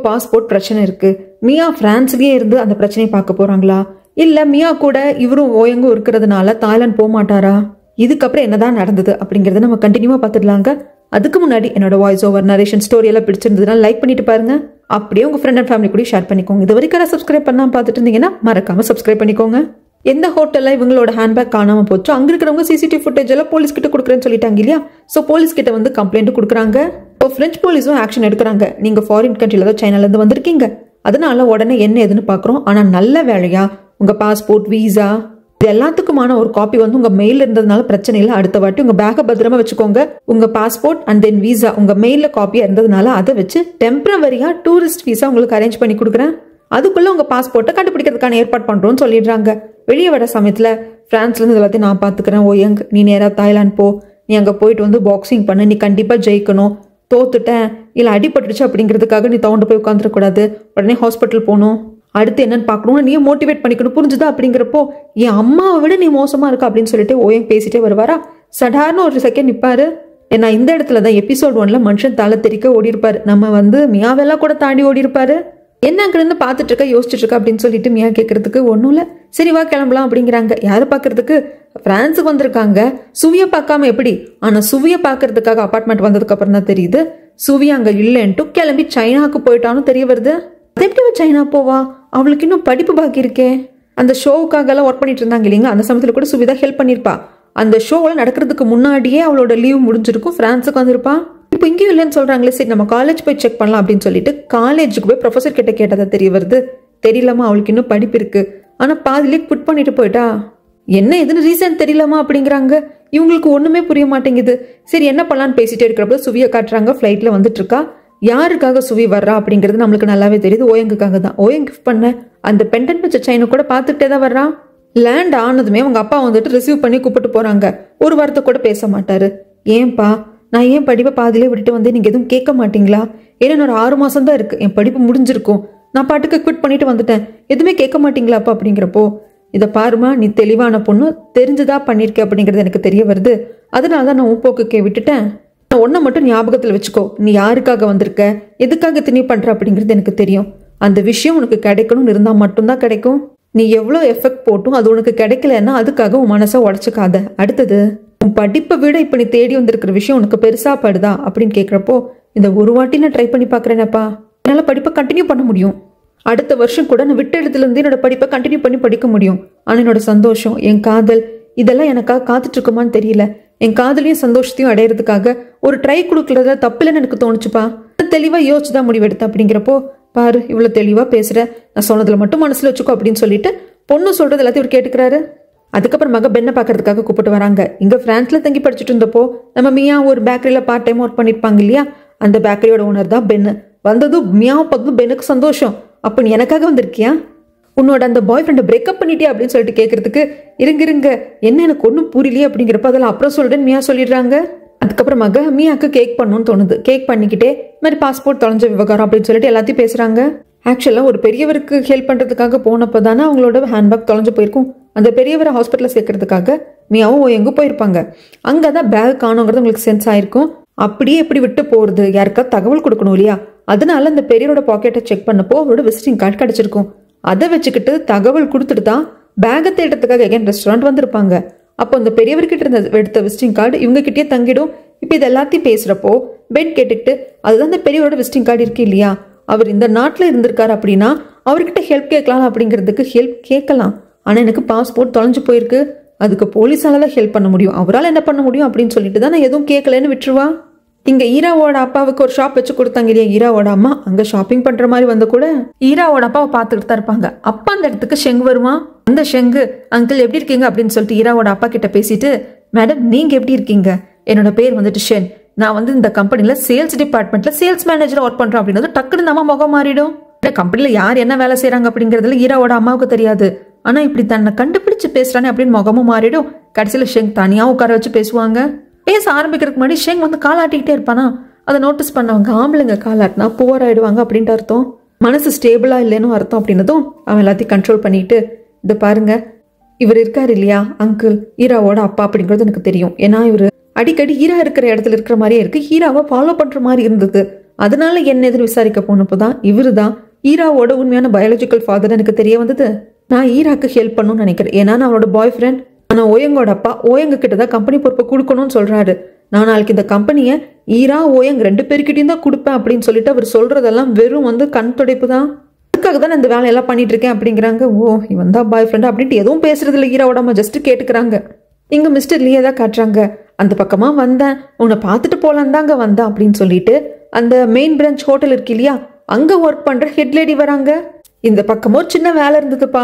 Passport பிரச்சனை இருக்கு. மியா பிரான்ஸ்லயே இருந்து அந்த பிரச்சனையை பார்க்க போறாங்களா, இல்ல மியா கூட இவரும் ஓயங்கும் இருக்கிறதுனால தாய்லாந்து போக மாட்டாரா, இதுக்கப்புறம் என்னதான் நடந்தது அப்படிங்கறத நம்ம கண்டினியூவா பார்த்துடலாங்க. அதுக்கு முன்னாடி என்னோட வாய்ஸ் ஓவர் நரேஷன் ஸ்டோரி எல்லாம் பிடிச்சிருந்ததுன்னா லைக் பண்ணிட்டு பாருங்க. அப்படியே உங்க ஃப்ரெண்ட் அண்ட் ஃபேமிலி கூட ஷேர் பண்ணிக்கோங்க. இது வரைக்கும் சப்ஸ்கிரைப் பண்ணாம பார்த்துட்டு இருந்தீங்கன்னா மறக்காம சப்ஸ்கிரைப் பண்ணிக்கோங்க. எந்த ஹோட்டல்ல இவங்களோட ஹேண்ட்பேக் காணாம போச்சோ அங்க இருக்கிறவங்க சிசிடிவி ஃபுட்டேஜ் எல்லாம் போலீஸ் கிட்ட கொடுக்குறேன்னு சொல்லிட்டாங்க இல்லையா. சோ போலீஸ் கிட்ட வந்து கம்ப்ளைண்ட் கொடுக்குறாங்க. இப்போ பிரெஞ்சு போலீஸும் ஆக்ஷன் எடுக்கிறாங்க. நீங்க ஃபாரின் கண்ட்ரில தான் சைனால இருந்து வந்திருக்கீங்க, அதனால உடனே என்ன ஏதுன்னு பாக்குறோம். ஆனா நல்ல வேலையா உங்க பாஸ்போர்ட் வீசா இது எல்லாத்துக்குமான ஒரு காப்பி வந்து உங்க மெயில் இருந்ததுனால பிரச்சனை இல்லை. அடுத்த வாட்டி உங்க பேக்கை பத்திரமா வச்சுக்கோங்க. உங்க பாஸ்போர்ட் அண்ட் தென் வீசா உங்க மெயில காப்பியா இருந்ததுனால அதை வச்சு டெம்பரவரியா டூரிஸ்ட் வீசா உங்களுக்கு அரேஞ்ச் பண்ணி கொடுக்குறேன். அதுக்குள்ள உங்க பாஸ்போர்ட்டை கண்டுபிடிக்கிறதுக்கான ஏற்பாடு பண்றோம்னு சொல்லிடுறாங்க. வெளியே வர சமயத்துல பிரான்ஸ்ல இருந்து எல்லாத்தையும் நான் பாத்துக்கிறேன். ஓயங், நீ நேரா தாய்லாந்து போ. நீ அங்க போயிட்டு வந்து பாக்ஸிங் பண்ண. நீ கண்டிப்பா ஜெயிக்கணும். தோத்துட்டேன் இல்ல அடிபட்டுருச்சு அப்படிங்கிறதுக்காக நீ தவண்டு போய் உட்காந்துடக்கூடாது. உடனே ஹாஸ்பிட்டல் போகணும். அடுத்து என்னன்னு பார்க்கணும், நீ மோட்டிவேட் பண்ணிக்கணும், புரிஞ்சுதா அப்படிங்கிறப்போ என் அம்மாவை விட நீ மோசமா இருக்க அப்படின்னு சொல்லிட்டு ஓயங் பேசிட்டே வருவாரா. சடார்னு ஒரு செகண்ட் நிப்பாரு. ஏன்னா இந்த இடத்துல தான் எபிசோட் 1ல மனுஷன் தலை தெறிக்க ஓடி இருப்பாரு. நம்ம வந்து மியாவெல்லாம் கூட தாண்டி ஓடி இருப்பாரு. என்ன அங்கிருந்து பார்த்துட்டு இருக்க யோசிச்சுட்டு இருக்க அப்படின்னு சொல்லிட்டு மியா கேட்கறதுக்கு ஒன்றும் இல்லை, சரி வா கிளம்பலாம் அப்படிங்கிறாங்க. யாரை பார்க்கறதுக்கு? பிரான்ஸுக்கு வந்திருக்காங்க. சுவியை பார்க்காம எப்படி? ஆனா சுவியை பார்க்கறதுக்காக அபார்ட்மெண்ட் வந்ததுக்கு அப்புறம் தான் தெரியுது சுவி அங்க இல்லைன்ட்டு கிளம்பி சைனாக்கு போயிட்டான்னு தெரிய வருது. அது எப்படி சைனா போவா? அவளுக்கு இன்னும் படிப்பு பாக்கி இருக்கே. அந்த ஷோவுக்காக எல்லாம் ஒர்க் பண்ணிட்டு இருந்தாங்க இல்லைங்களா, அந்த சமயத்துல கூட சுவிதா ஹெல்ப் பண்ணிருப்பா. அந்த ஷோவெல்லாம் நடக்கிறதுக்கு முன்னாடியே அவளோட லீவ் முடிஞ்சிருக்கும், பிரான்ஸுக்கு வந்திருப்பா. இப்போ இங்கேயும் இல்லைன்னு சொல்றாங்களே, சரி நம்ம காலேஜ் போய் செக் பண்ணலாம் அப்படின்னு சொல்லிட்டு காலேஜுக்கு போய் ப்ரொஃபஸர் கிட்ட கேட்டதா தெரிய வருது. தெரியலமா அவளுக்கு இன்னும் படிப்பு இருக்கு, ஆனா பாதிலே குட் பண்ணிட்டு போயிட்டா. என்ன எதுன்னு ரீசன் தெரியலமா அப்படிங்கிறாங்க. இவங்களுக்கு ஒண்ணுமே புரிய மாட்டேங்குது. சரி என்ன பண்ணலான்னு பேசிட்டே இருக்கிறப்ப சுவியை காட்டுறாங்க. ஃபிளைட்ல வந்துட்டு இருக்கா. யாருக்காக சுவி வர்றா அப்படிங்கிறது நம்மளுக்கு நல்லாவே தெரியுது. ஓயங்குக்காக தான். ஓயங் கிஃப்ட் பண்ண அந்த பெண்டன் வச்ச செயினை கூட பார்த்துட்டே தான் வர்றான். லேண்ட் ஆனதுமே அவங்க அப்பா வந்துட்டு ரிசீவ் பண்ணி கூப்பிட்டு போறாங்க. ஒரு வார்த்தை கூட பேச மாட்டாரு. ஏன்பா நான் ஏன் படிப்பை பாதிலே விட்டுட்டு வந்து நீங்க எதுவும் கேட்க மாட்டீங்களா? ஏன்னா ஒரு 6 மாசம் தான் இருக்கு, என் படிப்பு முடிஞ்சிருக்கும், நான் பாட்டுக்கு குவிட் பண்ணிட்டு வந்துட்டேன், எதுவுமே கேட்க மாட்டீங்களாப்பா அப்படிங்கிறப்போ, இதை பாருமா நீ தெளிவான பொண்ணு, தெரிஞ்சுதா பண்ணிருக்க அப்படிங்கிறது எனக்கு தெரிய வருது, அதனாலதான் நான் உப்போக்குக்கே விட்டுட்டேன். ஒன்ன மட்டும் ஞாபகத்துல வச்சுக்கோ, நீ யாருக்காக வந்திருக்க, எதுக்காக திணி பண்ற அப்படிங்கிறது எனக்கு தெரியும். அந்த விஷயம் உனக்கு கிடைக்கணும்னு இருந்தா மட்டும்தான் கிடைக்கும். நீ எவ்வளவு எஃபெக்ட் போட்டும் அது உனக்கு கிடைக்கலன்னா அதுக்காக உன் மனசை உடச்சுக்காத. அடுத்தது உன் படிப்பை விட இப்ப நீ தேடி வந்திருக்கிற விஷயம் உனக்கு பெருசா படுதா அப்படின்னு கேட்கிறப்போ, இந்த ஒரு வாட்டி நான் ட்ரை பண்ணி பாக்குறேனப்பா, என்னால படிப்பை கண்டினியூ பண்ண முடியும். அடுத்த வருஷம் கூட நான் விட்ட இடத்துல இருந்து என்னோட படிப்பை கண்டினியூ பண்ணி படிக்க முடியும். ஆனா என்னோட சந்தோஷம், என் காதல், இதெல்லாம் எனக்காக காத்துட்டு இருக்குமான்னு தெரியல. என் காதலையும் சந்தோஷத்தையும் அடையிறதுக்காக ஒரு ட்ரை கொடுக்கறதுல தப்பில்லைன்னு எனக்கு தோணுச்சுப்பா. தெளிவா யோசிச்சுதான் முடிவெடுத்தேன் அப்படிங்கிறப்போ, பாரு இவ்வளவு தெளிவா பேசுற, நான் சொன்னதுல மட்டும் மனசுல வச்சுக்கோ அப்படின்னு சொல்லிட்டு பொண்ணு சொல்றது எல்லாத்தையும் இவர் கேட்டுக்கிறாரு. அதுக்கப்புறமாக பெண்ணை பார்க்கறதுக்காக கூப்பிட்டு வராங்க. இங்க பிரான்ஸ்ல தங்கி படிச்சுட்டு இருந்தப்போ நம்ம மியா ஒரு பேக்கரியில பார்ட் டைம் ஒர்க் பண்ணிருப்பாங்க இல்லையா, அந்த பேக்கரியோட ஓனர் தான் பெண்ணு. வந்ததும் மியாவை பார்த்து பெண்ணுக்கு சந்தோஷம். அப்ப நீ எனக்காக வந்திருக்கியா, உன்னோட அந்த பாய் ஃப்ரெண்டை பிரேக்கப் பண்ணிட்டியா அப்படின்னு சொல்லிட்டு கேட்கறதுக்கு, இருங்க என்ன எனக்கு ஒன்றும் புரியலையே அப்படிங்கிறப்ப அதெல்லாம் அப்புறம் சொல்றேன்னு மியா சொல்லிடுறாங்க. அதுக்கப்புறமாக மியாவுக்கு கேக் பண்ணணும்னு தோணுது. கேக் பண்ணிக்கிட்டே இந்த மாதிரி பாஸ்போர்ட் தொலைஞ்ச விவகாரம் அப்படின்னு சொல்லிட்டு எல்லாத்தையும் பேசுறாங்க. ஆக்சுவலாக ஒரு பெரியவருக்கு ஹெல்ப் பண்ணுறதுக்காக போனப்போ தானே அவங்களோட ஹேண்ட்பேக் தொலைஞ்சு போயிருக்கும். அந்த பெரியவரை ஹாஸ்பிட்டலில் சேர்க்கறதுக்காக மியாவும் எங்கே போயிருப்பாங்க. அங்கே தான் பேக் காணுங்கிறது உங்களுக்கு சென்ஸ் ஆயிருக்கும். அப்படியே எப்படி விட்டு போகிறது, யாருக்கா தகவல் கொடுக்கணும் இல்லையா, அதனால அந்த பெரியவரோட பாக்கெட்டை செக் பண்ணப்போ அவரோட விசிட்டிங் கார்டு கிடைச்சிருக்கும். அதை வச்சுக்கிட்டு தகவல் கொடுத்துட்டு தான் பேகை தேடுறதுக்காக எகேன் ரெஸ்டாரண்ட் வந்திருப்பாங்க. அப்போ அந்த பெரியவர்கிட்ட இருந்த எடுத்த விசிட்டிங் கார்டு இவங்க கிட்டே தங்கிடும். இப்போ இது எல்லாத்தையும் பேசுறப்போ பெட் கேட்டுக்கிட்டு, அதுதான் அந்த பெரியவரோட விசிட்டிங் கார்டு இருக்கு இல்லையா, அவர் இந்த நாட்டில் இருந்திருக்காரு அப்படின்னா அவர்கிட்ட ஹெல்ப் கேட்கலாம் அப்படிங்கிறதுக்கு ஹெல்ப் கேட்கலாம். ஆனா எனக்கு பாஸ்போர்ட் தொலைஞ்சு போயிருக்கு, அதுக்கு போலீஸால தான் ஹெல்ப் பண்ண முடியும், அவரால் என்ன பண்ண முடியும் அப்படின்னு சொல்லிட்டு தான் நான் எதுவும் கேட்கலன்னு விட்டுருவா. இங்க ஈராவோட அப்பாவுக்கு ஒரு ஷாப் வச்சு கொடுத்தாங்க இல்லையா ஈராவோட அம்மா, அங்க ஷாப்பிங் பண்ற மாதிரி வந்த கூட ஈராவோட அப்பாவை பார்த்துக்கிட்டு தான் இருப்பாங்க. அப்பா அந்த இடத்துக்கு ஷெங்கு வருமா. அந்த ஷெங்கு, அங்கிள் எப்படி இருக்கீங்க அப்படின்னு சொல்லிட்டு ஈராவோட அப்பா கிட்ட பேசிட்டு, மேடம் நீங்க எப்படி இருக்கீங்க, என்னோட பேர் வந்துட்டு ஷென், நான் வந்து இந்த கம்பெனில சேல்ஸ் டிபார்ட்மெண்ட்ல சேல்ஸ் மேனேஜர் ஒர்க் பண்றேன் அப்படின்றது டக்குன்னு நம்ம முகம் மாறிடும். இந்த கம்பெனில யார் என்ன வேலை செய்யறாங்க அப்படிங்கறதுல ஈராவோட அம்மாவுக்கு தெரியாது. ஆனா இப்படி தன்னை கண்டுபிடிச்சு பேசுறானே அப்படின்னு முகமும் மாறிடும். கடைசியில ஷெங் தனியா உட்கார வச்சு பேசுவாங்க. பேச ஆரம்பிக்கிறதுக்கு முன்னாடி ஷெங் வந்து காலாட்டிக்கிட்டே இருப்பானா, அதை நோட்டீஸ் பண்ணவங்க ஆம்பளைங்க காலாட்டினா புவர் ஆயிடுவாங்க அப்படின்ட்டு அர்த்தம், மனசு ஸ்டேபிளா இல்லைன்னு அர்த்தம் அப்படின்னதும் அவன் எல்லாத்தையும் கண்ட்ரோல் பண்ணிட்டு, இதை பாருங்க இவர் இருக்காரு இல்லையா அங்கிள், ஈராவோட அப்பா அப்படிங்கிறது எனக்கு தெரியும். ஏன்னா இவரு அடிக்கடி ஈரா இருக்கிற இடத்துல இருக்கிற மாதிரியே இருக்கு, ஈராவை ஃபாலோ பண்ற மாதிரி இருந்தது, அதனால என்ன எதிர் விசாரிக்க போனப்போதான் இவரு தான் ஈராவோட உண்மையான பயாலஜிக்கல் ஃபாதர் எனக்கு தெரிய வந்தது. நான் ஈராக்கு ஹெல்ப் பண்ணணும்னு நினைக்கிறேன். ஏன்னா நான் அவளோட பாய் ஃப்ரெண்ட். ஆனா ஓயங்கோட அப்பா ஓயங்க கிட்டதான் கம்பெனி பொறுப்பை கொடுக்கணும்னு சொல்றாரு. நான் நாளைக்கு இந்த கம்பெனியை ஈரா ஓயங் 2 பேருக்கிட்டையும் தான் கொடுப்பேன் அப்படின்னு சொல்லிட்டு அவர் சொல்றதெல்லாம் வெறும் கண் துடைப்பு தான். அதுக்காக தான் இந்த வேலையெல்லாம் பண்ணிட்டு இருக்கேன் அப்படிங்கிறாங்க. ஓ, இவன் தான் பாய் ஃப்ரெண்ட் அப்படின்ட்டு எதுவும் பேசுறது இல்லை ஈராவோட அம்மா, ஜஸ்ட் கேட்டுக்கிறாங்க. இங்க மிஸ்டர் லியா தான் காட்டுறாங்க. அந்த பக்கமா வந்தேன், உன்னை பார்த்துட்டு போலான் தாங்க வந்தேன் அப்படின்னு சொல்லிட்டு அந்த மெயின் பிரான்ச் ஹோட்டல் இருக்கு இல்லையா, அங்க ஒர்க் பண்ற ஹெட் லேடி வராங்க. இந்த பக்கமோ சின்ன வேலை இருந்ததுப்பா,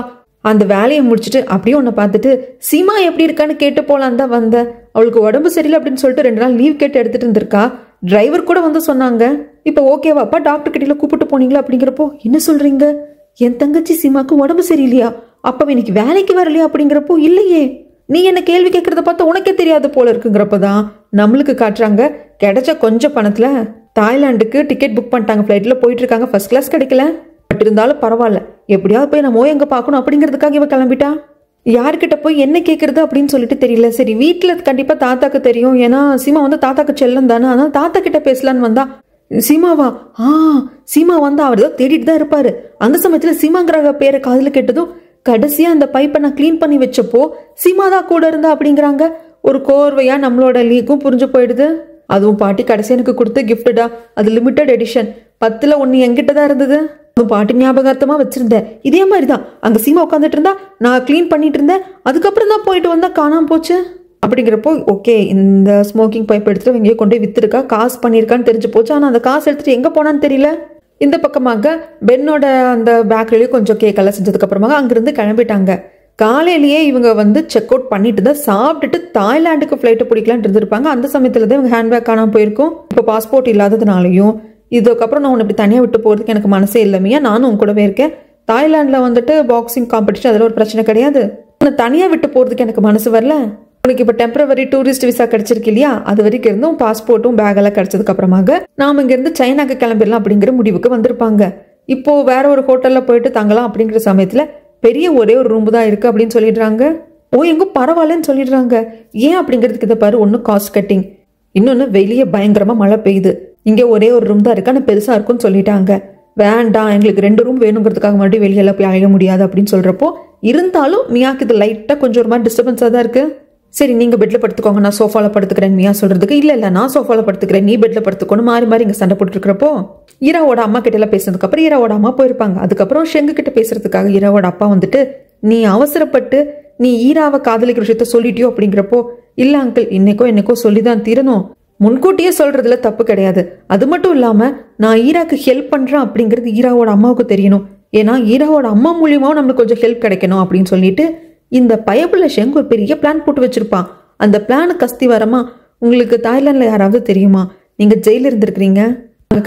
அந்த வேலையை முடிச்சுட்டு அப்படியே உன்னை பார்த்துட்டு சீமா எப்படி இருக்கான்னு கேட்டு போலான் தான் வந்தேன். அவளுக்கு உடம்பு சரியில்லை அப்படின்னு சொல்லிட்டு 2 நாள் லீவ் கேட்டு எடுத்துட்டு இருந்திருக்கா. டிரைவர் கூட சொன்னாங்க. இப்போ ஓகேவாப்பா, டாக்டர் கிட்ட கூப்பிட்டு போனீங்களா அப்படிங்கிறப்போ, என்ன சொல்றீங்க, என் தங்கச்சி சீமாக்கு உடம்பு சரியில்லையா, அப்ப இன்னைக்கு வேலைக்கு வரலையா அப்படிங்கிறப்போ, இல்லையே நீ என்ன கேள்வி கேட்கறத பார்த்தா உனக்கே தெரியாது போல இருக்குங்கிறப்பதான் நம்மளுக்கு காட்டுறாங்க. கிடைச்ச கொஞ்சம் பணத்துல தாய்லாந்துக்கு டிக்கெட் புக் பண்ணிட்டாங்க, ஃபிளைட்ல போயிட்டு இருக்காங்க. ஃபர்ஸ்ட் கிளாஸ் கிடைக்கல, பட் இருந்தாலும் பரவாயில்ல, எப்படியாவது போய் நம்ம எங்க பார்க்கணும் அப்படிங்கிறதுக்காக இவ கிளம்பிட்டா. யார்கிட்ட போய் என்ன கேட்கறது அப்படின்னு சொல்லிட்டு தெரியல. சரி, வீட்டுல கண்டிப்பா தாத்தாக்கு தெரியும், ஏன்னா சீமா தாத்தாக்கு செல்லம் தானே, அதனால தாத்தா கிட்ட பேசலான்னு வந்தா. சீமாவா? சீமா அவர் ஏதோ தேடிட்டு தான் இருப்பாரு. அந்த சமயத்துல சீமாங்கிற பேரை காதுல கேட்டதும் கடைசியா அந்த பைப்பை நான் கிளீன் பண்ணி வச்சப்போ சீமாதான் கூட இருந்தா அப்படிங்கிறாங்க. ஒரு கோர்வையா நம்மளோட லீக்கும் புரிஞ்சு போயிடுது. அதுவும் பாட்டி கடைசி எனக்கு கொடுத்த கிஃப்டடா, அது லிமிட்டட் எடிஷன், 10ல் 1 என்கிட்ட தான் இருந்தது. அதுவும் பாட்டி ஞாபகார்த்தமா வச்சிருந்தேன். இதே மாதிரிதான் அங்க சீமா உட்காந்துட்டு இருந்தா, நான் கிளீன் பண்ணிட்டு இருந்தேன், அதுக்கப்புறம் தான் போயிட்டு வந்தா காணாம போச்சு அப்படிங்கிறப்போ, ஓகே இந்த ஸ்மோக்கிங் பைப் எடுத்துட்டு எங்கேயோ கொண்டு போய் வித்துருக்கா, காசு பண்ணியிருக்கான்னு தெரிஞ்சு போச்சு. ஆனா அந்த காசு எடுத்துட்டு எங்க போனான்னு தெரியல. இந்த பக்கமாக பென்னோட அந்த பேக்கரிலேயே கொஞ்சம் கேக்கெல்லாம் செஞ்சதுக்கு அப்புறமாக அங்கிருந்து கிளம்பிட்டாங்க. காலையிலேயே இவங்க செக் அவுட் பண்ணிட்டு தான் சாப்பிட்டுட்டு தாய்லாந்துக்கு ஃப்ளைட்டை பிடிக்கலான்னு இருந்திருப்பாங்க. அந்த சமயத்துல தான் இவங்க ஹேண்ட்பேக் காணாம போயிருக்கும். இப்போ பாஸ்போர்ட் இல்லாததுனாலையும் இதுக்கப்புறம் நான் உன்னை இப்படி தனியாக விட்டு போகிறதுக்கு எனக்கு மனசே இல்லைமையா, நானும் உன் கூடவே இருக்கேன். தாய்லாண்டில் பாக்ஸிங் காம்படிஷன், அதில் ஒரு பிரச்சனை கிடையாது. உன்னை தனியாக விட்டு போகிறதுக்கு எனக்கு மனசு வரல. உனக்கு இப்போ டெம்பரவரி டூரிஸ்ட் விசா கிடைச்சிருக்கு இல்லையா, அது வரைக்கும் இருந்தும் பாஸ்போர்ட்டும் பேக்கெல்லாம் கிடைச்சதுக்கு அப்புறமாக நாம இங்கேருந்து சைனாக்கு கிளம்பிடலாம் அப்படிங்கிற முடிவுக்கு வந்திருப்பாங்க. இப்போ வேற ஒரு ஹோட்டலில் போயிட்டு தங்கலாம் அப்படிங்கிற சமயத்தில் பெரிய ஒரே ஒரு ரூம் தான் இருக்கு அப்படின்னு சொல்லிடுறாங்க. எங்கும் பரவாயில்லன்னு சொல்லிடுறாங்க. ஏன் அப்படிங்கிறதுக்கு இதை பாரு, ஒன்று காஸ்ட் கட்டிங், இன்னொன்று வெளியே பயங்கரமா மழை பெய்யுது, இங்கே ஒரே ஒரு ரூம் தான் இருக்கு, ஆனால் பெருசா இருக்குன்னு சொல்லிட்டாங்க. வேண்டாம், எங்களுக்கு 2 ரூம் வேணுங்கிறதுக்காக மறுபடியும் வெளியெல்லாம் போய் அழைய முடியாது அப்படின்னு சொல்றப்போ, இருந்தாலும் மியாக்கு இது லைட்டா கொஞ்சம் ஒரு மாதிரி டிஸ்டர்பன்ஸா தான் இருக்கு. சரி, நீங்க பெட்ல படுத்துக்கோங்க, நான் சோஃபால படுத்துக்கிறேன் மியா சொல்றதுக்கு, இல்ல நான் சோஃபால படுத்துக்கிறேன், நீ பெட்ல படுத்துக்கணும், மாறி மாறி இங்க சண்டை போட்டு இருக்கிறப்போ, ஈராவோட அம்மா கிட்ட எல்லாம் பேசுனதுக்கு அப்புறம் ஈராவோட அம்மா போயிருப்பாங்க. அதுக்கப்புறம் ஷெங்கு கிட்ட பேசுறதுக்காக ஈராவோட அப்பா நீ அவசரப்பட்டு நீ ஈராவை காதலிக்கிற விஷயத்த சொல்லிட்டியோ அப்படிங்கிறப்போ, இல்ல அங்கிள், இன்னைக்கோ சொல்லிதான் தீரணும், முன்கூட்டியே சொல்றதுல தப்பு கிடையாது. அது மட்டும் இல்லாம நான் ஈராக்கு ஹெல்ப் பண்றேன் அப்படிங்கிறது ஈராவோட அம்மாவுக்கு தெரியணும், ஏன்னா ஈராவோட அம்மா மூலியமாவும் நம்மளுக்கு கொஞ்சம் ஹெல்ப் கிடைக்கணும் அப்படின்னு சொல்லிட்டு இந்த பயப்புள்ள ஷெங் ஒரு பெரிய பிளான் போட்டு வச்சிருப்பான். அந்த பிளானு கஸ்தி வரமா, உங்களுக்கு தாய்லாந்துல யாராவது தெரியுமா, நீங்க ஜெயில இருந்திருக்கிறீங்க,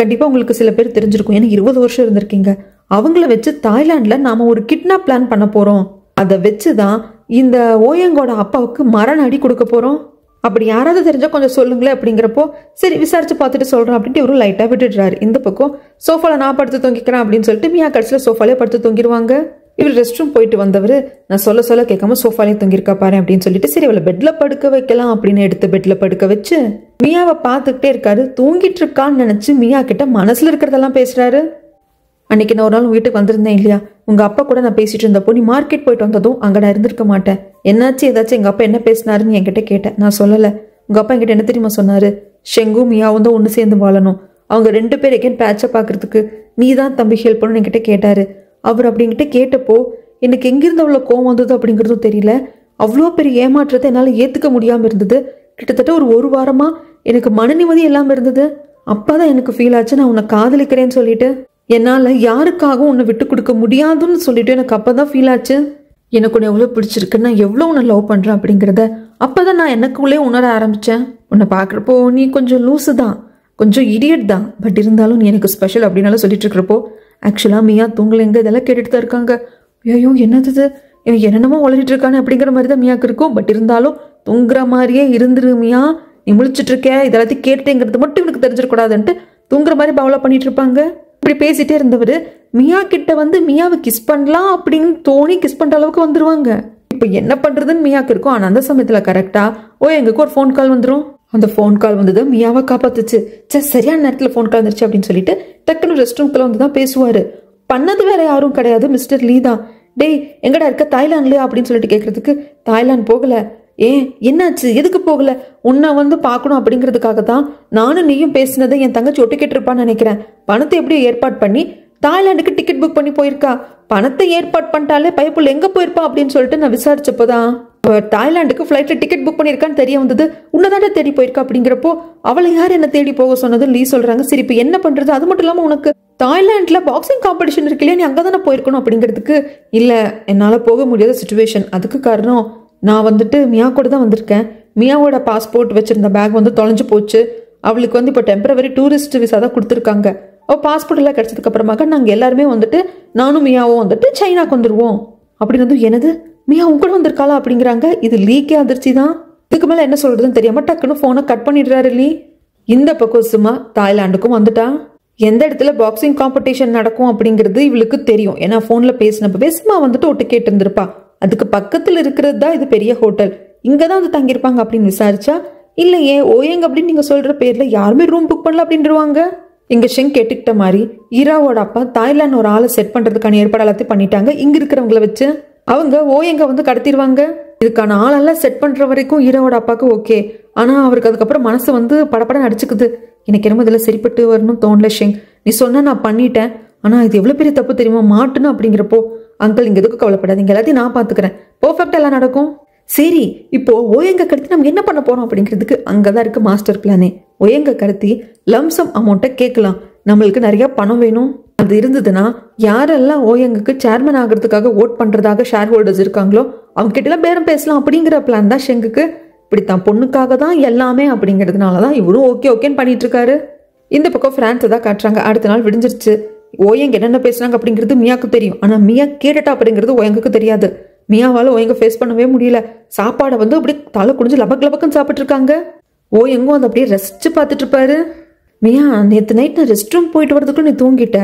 கண்டிப்பா உங்களுக்கு சில பேர் தெரிஞ்சிருக்கும், ஏன்னா 20 வருஷம் இருந்திருக்கீங்க, அவங்கள வச்சு தாய்லாந்துல நாம ஒரு கிட்னாப் பிளான் பண்ண போறோம், அதை வச்சுதான் இந்த ஓயங்கோட அப்பாவுக்கு மரண அடி கொடுக்க போறோம், அப்படி யாராவது தெரிஞ்சா கொஞ்சம் சொல்லுங்களேன் அப்படிங்கிறப்போ, சரி விசாரிச்சு பார்த்துட்டு சொல்றேன் அப்படின்ட்டு இவரும் லைட்டா விட்டுடுறாரு. இந்த பக்கம் சோஃபால நான் படுத்து தொங்கிக்கிறேன் அப்படின்னு சொல்லிட்டு மியா கடைசியில சோஃபாலே படுத்து தொங்கிடுவாங்க. இவர் ரெஸ்ட் ரூம் போயிட்டு வந்தவர் நான் சொல்ல கேட்காம சோஃபாலே தொங்கிருக்கா பாரு அப்படின்னு சொல்லிட்டு, சரி அவளை பெட்ல படுக்க வைக்கலாம் அப்படின்னு எடுத்து பெட்ல படுக்க வச்சு மியாவை பார்த்துக்கிட்டே இருக்காரு. தூங்கிட்டு இருக்கான்னு நினைச்சு மியா கிட்ட மனசுல இருக்கிறதெல்லாம் பேசுறாரு. அன்னைக்கு நான் ஒரு நாள் வீட்டுக்கு வந்திருந்தேன் இல்லையா, உங்க அப்பா கூட நான் பேசிட்டு இருந்தப்போ நீ மார்க்கெட் போயிட்டு வந்ததும் அங்க நான் இருந்திருக்க மாட்டேன், என்னாச்சு ஏதாச்சும் எங்க அப்பா என்ன பேசினாருன்னு என்கிட்ட கேட்டேன். நான் சொல்லல. உங்க அப்பா என்கிட்ட என்ன தெரியுமா சொன்னாரு, ஷெங்கும் மியாவும் தான் ஒன்று சேர்ந்து வாழணும், அவங்க 2 பேர் எகேன் பேட்சை பாக்குறதுக்கு நீ தான் தம்பி ஹெல்ப் பண்ணணும்னு என்கிட்ட கேட்டாரு. அவர் அப்படிங்கிட்ட கேட்டப்போ எனக்கு எங்கிருந்து அவ்வளோ கோவம் வந்தது அப்படிங்கிறதும் தெரியல. அவ்வளோ பெரிய ஏமாற்றத்தை என்னால் ஏற்றுக்க முடியாமல் இருந்தது. கிட்டத்தட்ட ஒரு வாரமா எனக்கு மன நிம்மதி இல்லாமல் இருந்தது. அப்பதான் எனக்கு ஃபீல் ஆச்சு, நான் உன்னை காதலிக்கிறேன்னு சொல்லிட்டு என்னால் யாருக்காகவும் உன்னை விட்டு கொடுக்க முடியாதுன்னு சொல்லிட்டு எனக்கு அப்பதான் ஃபீல் ஆச்சு. எனக்கு உன்னை எவ்வளோ பிடிச்சிருக்கு, நான் எவ்வளோ உன்னை லவ் பண்ணுறேன் அப்படிங்கிறத அப்பதான் நான் எனக்குள்ளே உணர ஆரம்பித்தேன். உன்னை பார்க்குறப்போ நீ கொஞ்சம் லூஸு தான், கொஞ்சம் இடியட் தான், பட் இருந்தாலும் நீ எனக்கு ஸ்பெஷல் அப்படின்னாலும் சொல்லிட்டு இருக்கிறப்போ, ஆக்சுவலாக மியா தூங்கலைங்க, இதெல்லாம் கேட்டுட்டு தான் இருக்காங்க. ஐயோ என்னது என்னென்னமோ உளறிட்டு இருக்கானு அப்படிங்கிற மாதிரி தான் மியாக்கு இருக்கும். பட் இருந்தாலும் தூங்குற மாதிரியே இருந்துரு மியா, நீ முழிச்சிட்டு இருக்க, இதெல்லாத்தையும் கேட்டுங்கிறது மட்டும் இவனுக்கு தெரிஞ்சிடக்கூடாதுன்ட்டு தூங்குற மாதிரி பவலா பண்ணிட்டு இருப்பாங்க. இப்படி பேசிட்டே இருந்தவர் மியா கிட்ட மியாவை கிஸ் பண்ணலாம் அப்படின்னு தோணி கிஸ் பண்ற அளவுக்கு வந்துருவாங்க. இப்போ என்ன பண்றதுன்னு மியாக்கு இருக்கும். ஆனா அந்த சமயத்துல கரெக்டா எங்களுக்கு ஒரு ஃபோன் கால் வந்துடும். அந்த ஃபோன் கால் வந்தது மியாவை காப்பாத்துச்சு. சரியான நேரத்தில் ஃபோன் கால் வந்துருச்சு அப்படின்னு சொல்லிட்டு டக்குனு ரெஸ்ட் ரூம்குள்ள வந்து தான் பேசுவாரு. பண்ணது வேற யாரும் கிடையாது, மிஸ்டர் லீ தான். டேய் எங்கடா இருக்க, தாய்லாந்துலயா அப்படின்னு சொல்லிட்டு கேட்கறதுக்கு, தாய்லாந்து போகல. ஏன் என்னாச்சு, எதுக்கு போகல? உன்னை வந்து பார்க்கணும் அப்படிங்கிறதுக்காக தான் நானும் நீயும் பேசினதை என் தங்கச்சி ஒட்டு கேட்டிருப்பான்னு நினைக்கிறேன். பணத்தை எப்படியோ ஏற்பாடு பண்ணி தாய்லாந்துக்கு டிக்கெட் புக் பண்ணி போயிருக்கா. பணத்தை ஏற்பாடு பண்ணிட்டாலே பயப்புள்ள எங்க போயிருப்பா அப்படின்னு சொல்லிட்டு நான் விசாரிச்சப்போதான் தாய்லாந்துக்கு ஃபிளைட்ல டிக்கெட் புக் பண்ணியிருக்கான்னு தெரிய வந்தது. உன்னதாண்ட தேடி போயிருக்கா அப்படிங்கிறப்போ அவளை யார் என்ன தேடி போக சொன்னது லீ சொல்றாங்க. சரி இப்போ என்ன பண்றது? அது மட்டும் இல்லாம உனக்கு தாய்லாந்துல பாக்ஸிங் காம்படிஷன் இருக்கு இல்லையா, நீ அங்கதானே போயிருக்கணும் அப்படிங்கிறதுக்கு, இல்ல என்னால போக முடியாத சுச்சுவேஷன். அதுக்கு காரணம் நான் வந்துட்டு மியா கூட தான் வந்திருக்கேன். மியாவோட பாஸ்போர்ட் வச்சிருந்த பேக் வந்து தொலைஞ்சு போச்சு. அவளுக்கு வந்து இப்போ டெம்பரவரி டூரிஸ்ட் விசா தான் கொடுத்துருக்காங்க. அவள் பாஸ்போர்ட் எல்லாம் கிடைச்சதுக்கு அப்புறமாக நாங்கள் எல்லாருமே வந்துட்டு நானும் மியாவும் வந்துட்டு சைனாக்கு வந்துடுவோம் அப்படின்னு வந்து, எனது மியா உங்க கூட வந்திருக்காளா அப்படிங்கிறாங்க. இது லீக்கே அதிர்ச்சி தான். இதுக்கு மேலே என்ன சொல்றதுன்னு தெரியாம டக்குன்னு ஃபோனை கட் பண்ணிடுறாரு லீ. இந்த பக்கம் சும்மா தாய்லாந்துக்கும் வந்துட்டா. எந்த இடத்துல பாக்ஸிங் காம்படிஷன் நடக்கும் அப்படிங்கிறது இவளுக்கு தெரியும். ஏன்னா ஃபோனில் பேசினப்பவே சும்மா வந்துட்டு ஒட்டு கேட்டு இருந்திருப்பா. அதுக்கு பக்கத்தில் இருக்கிறது தான் இது பெரிய ஹோட்டல், இங்கே தான் வந்து தங்கியிருப்பாங்க அப்படின்னு விசாரிச்சா, இல்லையே ஓயங்க அப்படின்னு நீங்கள் சொல்கிற பேரில் யாருமே ரூம் புக் பண்ணல அப்படின்றவாங்க. இங்கே ஷெங் கேட்டுக்கிட்ட மாதிரி ஈராவோட அப்பா தாய்லாந்து ஒரு ஆளை செட் பண்ணுறதுக்கான ஏற்பாடு எல்லாத்தையும் பண்ணிட்டாங்க. இங்கே இருக்கிறவங்கள வச்சு அவங்க ஓயங்க வந்து கடத்திடுவாங்க. இதுக்கான ஆளெல்லாம் செட் பண்ணுற வரைக்கும் ஈராவோட அப்பாவுக்கு ஓகே. ஆனால் அவருக்கு அதுக்கப்புறம் மனசு வந்து படப்படம் அடிச்சுக்குது. எனக்கு என்னமோ இதில் சரிப்பட்டு வரணும் தோணல ஷெங். நீ சொன்ன நான் பண்ணிட்டேன், ஆனால் இது எவ்வளோ பெரிய தப்பு தெரியுமா, மாட்டுன்னு அப்படிங்கிறப்போ, அங்கிள் இங்கே எதுக்கு கவலைப்படாதீங்க, எல்லாத்தையும் நான் பார்த்துக்கிறேன், பர்ஃபெக்டாக எல்லாம் நடக்கும். சரி இப்போ ஓயங்க கடத்தி நம்ம என்ன பண்ண போறோம் அப்படிங்கிறதுக்கு அங்கதான் இருக்கு மாஸ்டர் பிளானே. ஒயங்க கடத்தி லம்சம் அமௌண்ட்டை கேட்கலாம். நம்மளுக்கு நிறைய பணம் வேணும். அது இருந்ததுன்னா யாரெல்லாம் ஓயங்குக்கு சேர்மன் ஆகிறதுக்காக ஓட் பண்றதாக ஷேர் ஹோல்டர்ஸ் இருக்காங்களோ அவங்க கிட்ட எல்லாம் பேரம் பேசலாம் அப்படிங்கிற பிளான் தான் ஷெங்குக்கு. இப்படித்தான் பொண்ணுக்காக தான் எல்லாமே அப்படிங்கிறதுனாலதான் இவரும் ஓகே ஓகேன்னு பண்ணிட்டு இருக்காரு. இந்த பக்கம் பிரான்ஸை தான் காட்டுறாங்க. அடுத்த நாள் விடிஞ்சிருச்சு. ஓயங்க என்னென்ன பேசுறாங்க அப்படிங்கிறது மியாக்கு தெரியும். ஆனா மியா கேட்டுட்டா அப்படிங்கிறது ஓயங்குக்கு தெரியாது. மியாவால ஓயங்க ஃபேஸ் பண்ணவே முடியல. சாப்பாடை வந்து அப்படியே தலை குடிஞ்சு லபக் லபக்குன்னு சாப்பிட்டு இருக்காங்க. ஓயங்கும் அதை அப்படியே ரசிச்சு பார்த்துட்டு இருப்பாரு. மியா நேற்று நைட் நான் ரெஸ்ட் ரூம் போயிட்டு வரதுக்குள்ள நீ தூங்கிட்ட.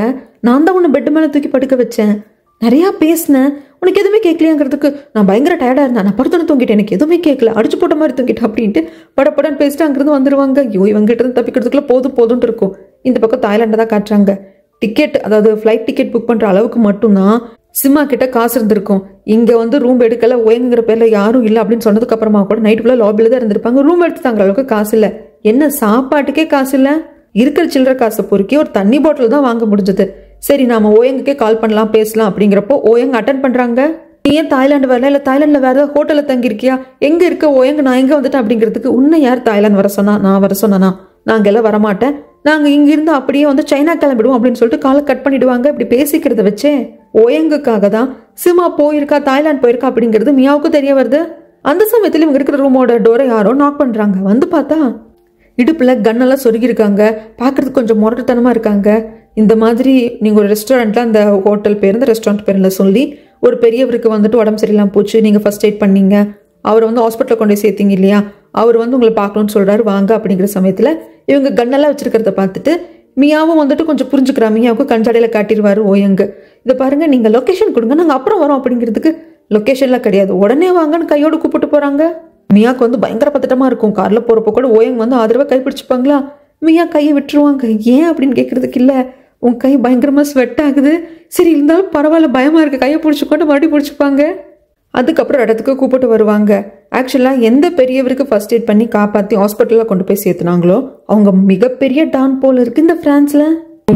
நான் தான் உன்னை பெட் மேலே தூக்கி படுக்க வச்சேன். நிறையா பேசினேன், உனக்கு எதுவுமே கேட்கலையாங்கிறதுக்கு நான் பயங்கர டயர்டாக இருந்தேன். நான் படுத்துன்னு தூங்கிட்டேன், எனக்கு எதுவுமே கேட்கல, அடிச்சு போட்ட மாதிரி தூங்கிட்டேன் அப்படின்ட்டு படப்படன்னு பேசிட்டு அங்கிருந்து வந்துடுவாங்க. ஐயோ இவங்ககிட்ட இருந்து தப்பிக்கிறதுக்குள்ள போதும் போதும்னு இருக்கும். இந்த பக்கம் தாய்லாண்டை தான் காட்டுறாங்க. டிக்கெட், அதாவது ஃப்ளைட் டிக்கெட் புக் பண்ணுற அளவுக்கு மட்டும்தான் சிம்மா கிட்ட காசு இருந்திருக்கும். இங்கே வந்து ரூம் எடுக்கல ஓயங்கிற பேரில் யாரும் இல்லை அப்படின்னு சொன்னதுக்கு அப்புறமா கூட நைட்டுக்குள்ள லாபியில் தான் இருந்திருப்பாங்க. ரூம் எடுத்து தாங்குற அளவுக்கு காசு இல்லை. என்ன சாப்பாட்டுக்கே காசு இல்லை. இருக்கிற சில்லற காசை பொறுக்கி ஒரு தண்ணி பாட்டில் தான் வாங்க முடிஞ்சது. சரி நாம ஓயங்குக்கே கால் பண்ணலாம் பேசலாம் அப்படிங்கிறப்போ ஓயங்க அட்டன் பண்றாங்க. நீ ஏன் தாய்லாந்து வரல, இல்லை தாய்லாண்டில் வேற ஏதாவது ஹோட்டலில் தங்கியிருக்கியா, எங்கே இருக்க ஓயங்க, நான் எங்கே வந்துட்டேன் அப்படிங்கிறதுக்கு, உன்னை யார் தாய்லாந்து வர சொன்னா, நான் வர சொன்னா, நாங்கள் எல்லாம் வரமாட்டேன், நாங்கள் இங்கிருந்து அப்படியே வந்து சைனா கிளம்பிடுவோம் அப்படின்னு சொல்லிட்டு காலை கட் பண்ணிடுவாங்க. இப்படி பேசிக்கிறத வச்சே ஓயங்குக்காக தான் சிமா போயிருக்கா, தாய்லாந்து போயிருக்கா அப்படிங்கிறது மியாவுக்கு தெரிய வருது. அந்த சமயத்தில் இவங்க இருக்கிற ரூமோட டோரை யாரோ நாக் பண்றாங்க. வந்து பார்த்தா இடுப்புல கன்னெல்லாம் சொருகிருக்காங்க. பார்க்கறதுக்கு கொஞ்சம் முரட்டுத்தனமா இருக்காங்க. இந்த மாதிரி நீங்கள் ஒரு ரெஸ்டாரண்ட்ல அந்த ஹோட்டல் பேர், இந்த ரெஸ்டாரண்ட் பேரில் சொல்லி ஒரு பெரியவருக்கு வந்துட்டு உடம்பு சரியில்லாம போச்சு, நீங்கள் ஃபர்ஸ்ட் எய்ட் பண்ணீங்க, அவரை வந்து ஹாஸ்பிட்டலில் கொண்டு போய் சேர்த்தீங்க இல்லையா, அவர் வந்து உங்களை பார்க்கணும்னு சொல்கிறாரு வாங்க அப்படிங்கிற சமயத்தில் இவங்க கன்னெல்லாம் வச்சிருக்கிறத பார்த்துட்டு மியாவும் வந்துட்டு கொஞ்சம் புரிஞ்சுக்கிறா. மியாவுக்கு கஞ்சாடையில் காட்டிடுவார் ஓயங்கு. இதை பாருங்க, நீங்கள் லொக்கேஷன் கொடுங்க, நாங்கள் அப்புறம் வரோம் அப்படிங்கிறதுக்கு, லொக்கேஷன்லாம் கிடையாது, உடனே வாங்கன்னு கையோடு கூப்பிட்டு போகிறாங்க. மியாவுக்கு வந்து பயங்கர பதட்டமா இருக்கும். காரில் போகிறப்ப கூட ஓயங் வந்து ஆதரவாக கைப்பிடிச்சுப்பாங்களா, மியா கையை விட்டுருவாங்க. ஏன் அப்படின்னு கேட்கறதுக்கு இல்லை, உன் கை பயங்கரமா ஸ்வெட் ஆகுது, சரி இருந்தாலும் பரவாயில்ல பயமா இருக்கு, கையை பிடிச்சிக்கொண்டு மறுபடியும் பிடிச்சிப்பாங்க. அதுக்கப்புறம் இடத்துக்கு கூப்பிட்டு வருவாங்க. ஆக்சுவலாக எந்த பெரியவருக்கு ஃபர்ஸ்ட் எய்ட் பண்ணி காப்பாற்றி ஹாஸ்பிட்டலில் கொண்டு போய் சேர்த்துனாங்களோ அவங்க மிகப்பெரிய டான் போல இருக்கு இந்த பிரான்ஸ்ல.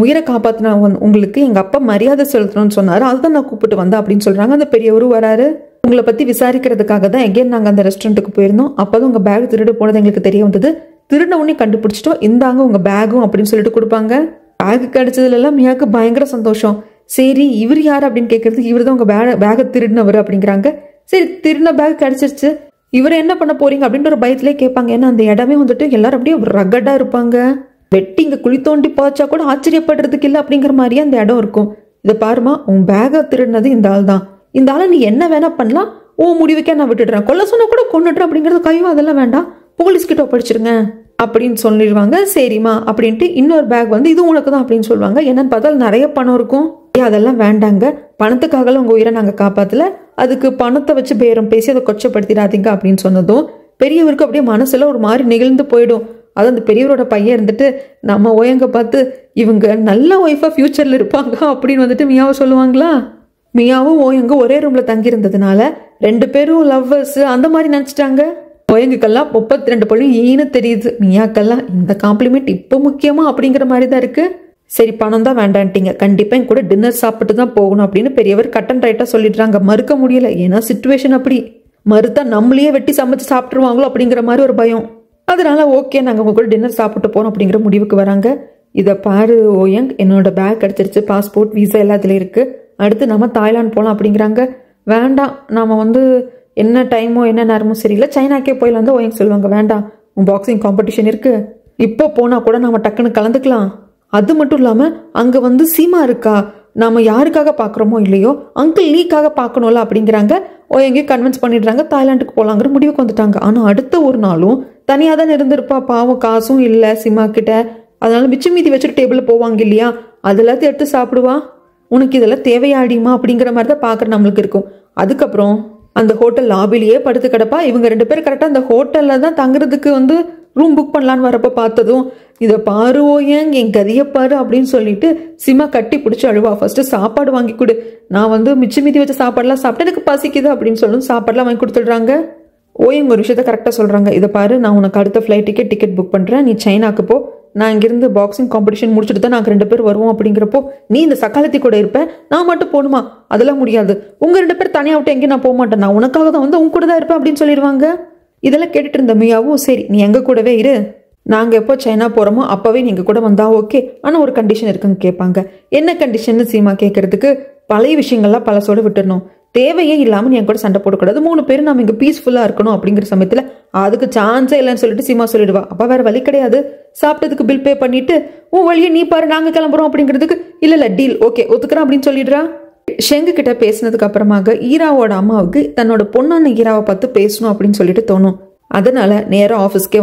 உயிரை காப்பாற்றினா உங்களுக்கு எங்கள் அப்பா மரியாதை செலுத்தணும்னு சொன்னார், அதுதான் நான் கூப்பிட்டு வந்தேன் அப்படின்னு சொல்கிறாங்க. அந்த பெரியவரும் வராரு. உங்களை பற்றி விசாரிக்கிறதுக்காக தான் எங்கேயும் நாங்கள் அந்த ரெஸ்டாரண்ட்டுக்கு போயிருந்தோம். அப்போதான் உங்கள் பேக் திருடு போனது எங்களுக்கு தெரிய வந்தது. திருட உடனே கண்டுபிடிச்சிட்டோம், இந்தாங்க உங்கள் பேகும் அப்படின்னு சொல்லிட்டு கொடுப்பாங்க. பேகு கிடைச்சதுலாம் மியாவுக்கு பயங்கர சந்தோஷம். சரி இவர் யார் அப்படின்னு கேட்கறதுக்கு, இவர் தான் உங்க பேகை திருடினவர் அப்படிங்கிறாங்க. சரி திருடின பேக் கிடைச்சிருச்சு, இவர் என்ன பண்ண போறீங்க அப்படின்ற ஒரு பயத்திலே கேட்பாங்க. ஏன்னா அந்த இடமே வந்துட்டு எல்லாரும் அப்படியே ரகடா இருப்பாங்க. வெட்டி இங்க குழி தோண்டி போச்சா கூட ஆச்சரியப்படுறதுக்கு இல்லை அப்படிங்கிற மாதிரியே அந்த இடம் இருக்கும். இதை பாருமா, உன் பேகை திருடினது இந்த ஆள் தான், இந்த ஆளை நீ என்ன வேணா பண்ணலாம், உன் முடிவுக்கே நான் விட்டுடுறேன், கொல்ல சொன்னா கூட கொண்டுடுறேன் அப்படிங்கிறது, கையோ அதெல்லாம் வேண்டாம், போலீஸ் கிட்ட ஒப்படைச்சிருங்க அப்படின்னு சொல்லிடுவாங்க. சரிம்மா அப்படின்ட்டு இன்னொரு பேக் வந்து இது உனக்கு தான் அப்படின்னு சொல்லுவாங்க. என்னன்னு பார்த்தா நிறைய பணம் இருக்கும். அதெல்லாம் வேண்டாங்க, பணத்துக்காக உங்க உயிரை நாங்கள் காப்பாத்தல, அதுக்கு பணத்தை வச்சு பேரம் பேசி அதை கொச்சப்படுத்திடாதீங்க அப்படின்னு சொன்னதும் பெரியவருக்கு அப்படியே மனசுல ஒரு மாதிரி நெகிழ்ந்து போயிடும். அது அந்த பெரியவரோட பையன் இருந்துட்டு நம்ம ஓயங்க பார்த்து இவங்க நல்ல ஒய்ஃபா ஃபியூச்சர்ல இருப்பாங்க அப்படின்னு வந்துட்டு மியாவை சொல்லுவாங்களா. மியாவும் ஓயங்க ஒரே ரூம்ல தங்கி இருந்ததுனால 2 பேரும் லவ்வர்ஸ் அந்த மாதிரி நினைச்சிட்டாங்க. ஓயங்குக்கெல்லாம் 32 பள்ளி ஈன்னு தெரியுது. மியாக்கெல்லாம் இந்த காம்ப்ளிமெண்ட் இப்போ முக்கியமா அப்படிங்கிற மாதிரி தான் இருக்கு. சரி பணம் தான் வேண்டான்ட்டீங்க, கண்டிப்பா என் கூட டின்னர் சாப்பிட்டு தான் போகணும் அப்படின்னு பெரியவர் கட் அண்ட் ரைட்டா சொல்லிடுறாங்க. மறுக்க முடியல, ஏன்னா சிச்சுவேஷன் அப்படி. மறுத்தா நம்மளையே வெட்டி சமைச்சு சாப்பிட்டுருவாங்களோ அப்படிங்கிற மாதிரி ஒரு பயம். அதனால ஓகே நாங்கள் உங்க கூட டின்னர் சாப்பிட்டு போறோம் அப்படிங்கிற முடிவுக்கு வராங்க. இதை பாரு ஓயங், என்னோட பேக் கிடைச்சிருச்சு, பாஸ்போர்ட் வீசா எல்லாத்துலயும் இருக்கு, அடுத்து நம்ம தாய்லாந்து போகலாம் அப்படிங்கிறாங்க. வேண்டாம், நாம என்ன டைமோ என்ன நேரமோ சரியில்லை, சைனாக்கே போயிடலாம் தான் ஓயங் சொல்லுவாங்க. வேண்டாம், உன் பாக்ஸிங் காம்படிஷன் இருக்கு, இப்போ போனா கூட நாம டக்குன்னு கலந்துக்கலாம். அது மட்டும் இல்லாம அங்க சீமா இருக்கா, நாம யாருக்காக பாக்குறோமோ இல்லையோ அங்கிள் லீக்காக பார்க்கணும்ல அப்படிங்கிறாங்க. ஓயங்கே கன்வின்ஸ் பண்ணிடுறாங்க, தாய்லாந்துக்கு போலாங்கிற முடிவுக்கு வந்துட்டாங்க. ஆனா அடுத்த ஒரு நாளும் தனியா தான் இருந்திருப்பா, பாவம் காசும் இல்லை சிமா கிட்ட. அதனால மிச்சம் மீதி வச்சுட்டு டேபிள்ல போவாங்க இல்லையா, அது எல்லாத்தையும் எடுத்து சாப்பிடுவா. உனக்கு இதெல்லாம் தேவையாடிமா அப்படிங்கிற மாதிரி தான் பாக்குற நம்மளுக்கு இருக்கும். அதுக்கப்புறம் அந்த ஹோட்டல் லாபிலேயே படுத்து கிடப்பா. இவங்க 2 பேரும் கரெக்டா அந்த ஹோட்டல்ல தான் தங்குறதுக்கு ரூம் புக் பண்ணலான்னு வரப்ப பார்த்ததும் இதை பாரு ஓயங், என் கதியை பாரு அப்படின்னு சொல்லிட்டு சிமா கட்டி பிடிச்சி அழுவா. ஃபர்ஸ்ட் சாப்பாடு வாங்கி கொடு, நான் மிச்சம் மீதி வச்ச சாப்பாடுலாம் சாப்பிட்டு எனக்கு பசிக்குது அப்படின்னு சொல்லணும். சாப்பாடுலாம் வாங்கி கொடுத்துடுறாங்க. ஓயங் ஒரு விஷயத்த கரெக்டாக சொல்றாங்க, இதை பாரு நான் உனக்கு அடுத்த ஃப்ளைட்டுக்கே டிக்கெட் புக் பண்றேன், நீ சைனாக்கு போ, நான் இங்கிருந்து பாக்ஸிங் காம்படிஷன் முடிச்சுட்டு தான் நாங்கள் 2 பேர் வருவோம். அப்படிங்கிறப்போ நீ இந்த சக்காலத்தி கூட இருப்பேன், நான் மட்டும் போகணுமா, அதெல்லாம் முடியாது, உங்க 2 பேர் தனியாக விட்டு எங்கேயும் நான் போக மாட்டேன், நான் உனக்காக தான் உங்க கூட தான் இருப்பேன் அப்படின்னு சொல்லிடுவாங்க. இதெல்லாம் கேட்டுட்டு இருந்த மியாவும் சரி நீ எங்க கூடவே இரு, நாங்கள் எப்போ சைனா போகிறோமோ அப்போவே நீங்கள் கூட வந்தா ஓகே, ஆனால் ஒரு கண்டிஷன் இருக்குன்னு கேட்பாங்க. என்ன கண்டிஷன் சீமா கேட்கறதுக்கு, பழைய விஷயங்கள்லாம் பழசோட விட்டுடணும், தேவையே இல்லாமல் நீ என் கூட சண்டை போடக்கூடாது, 3 பேரும் நம்ம இங்கே பீஸ்ஃபுல்லாக இருக்கணும். அப்படிங்கிற சமயத்தில் அதுக்கு சான்ஸே இல்லைன்னு சொல்லிட்டு சீமா சொல்லிடுவா. அப்போ வேற வழி கிடையாது, சாப்பிட்டதுக்கு பில் பே பண்ணிட்டு உன் வழியை நீ பாரு, நாங்கள் கிளம்புறோம் அப்படிங்கிறதுக்கு இல்லை டீல் ஓகே ஒத்துக்கிறேன் அப்படின்னு சொல்லிடுறா. ஷெங்கு கிட்ட பேசினதுக்கு அப்புறமாக ஈராவோட அம்மாவுக்கு தன்னோட பொண்ணான ஈராவை பார்த்து பேசணும் அப்படின்னு சொல்லிட்டு தோணும். அதனால நேரம் ஆஃபீஸ்க்கே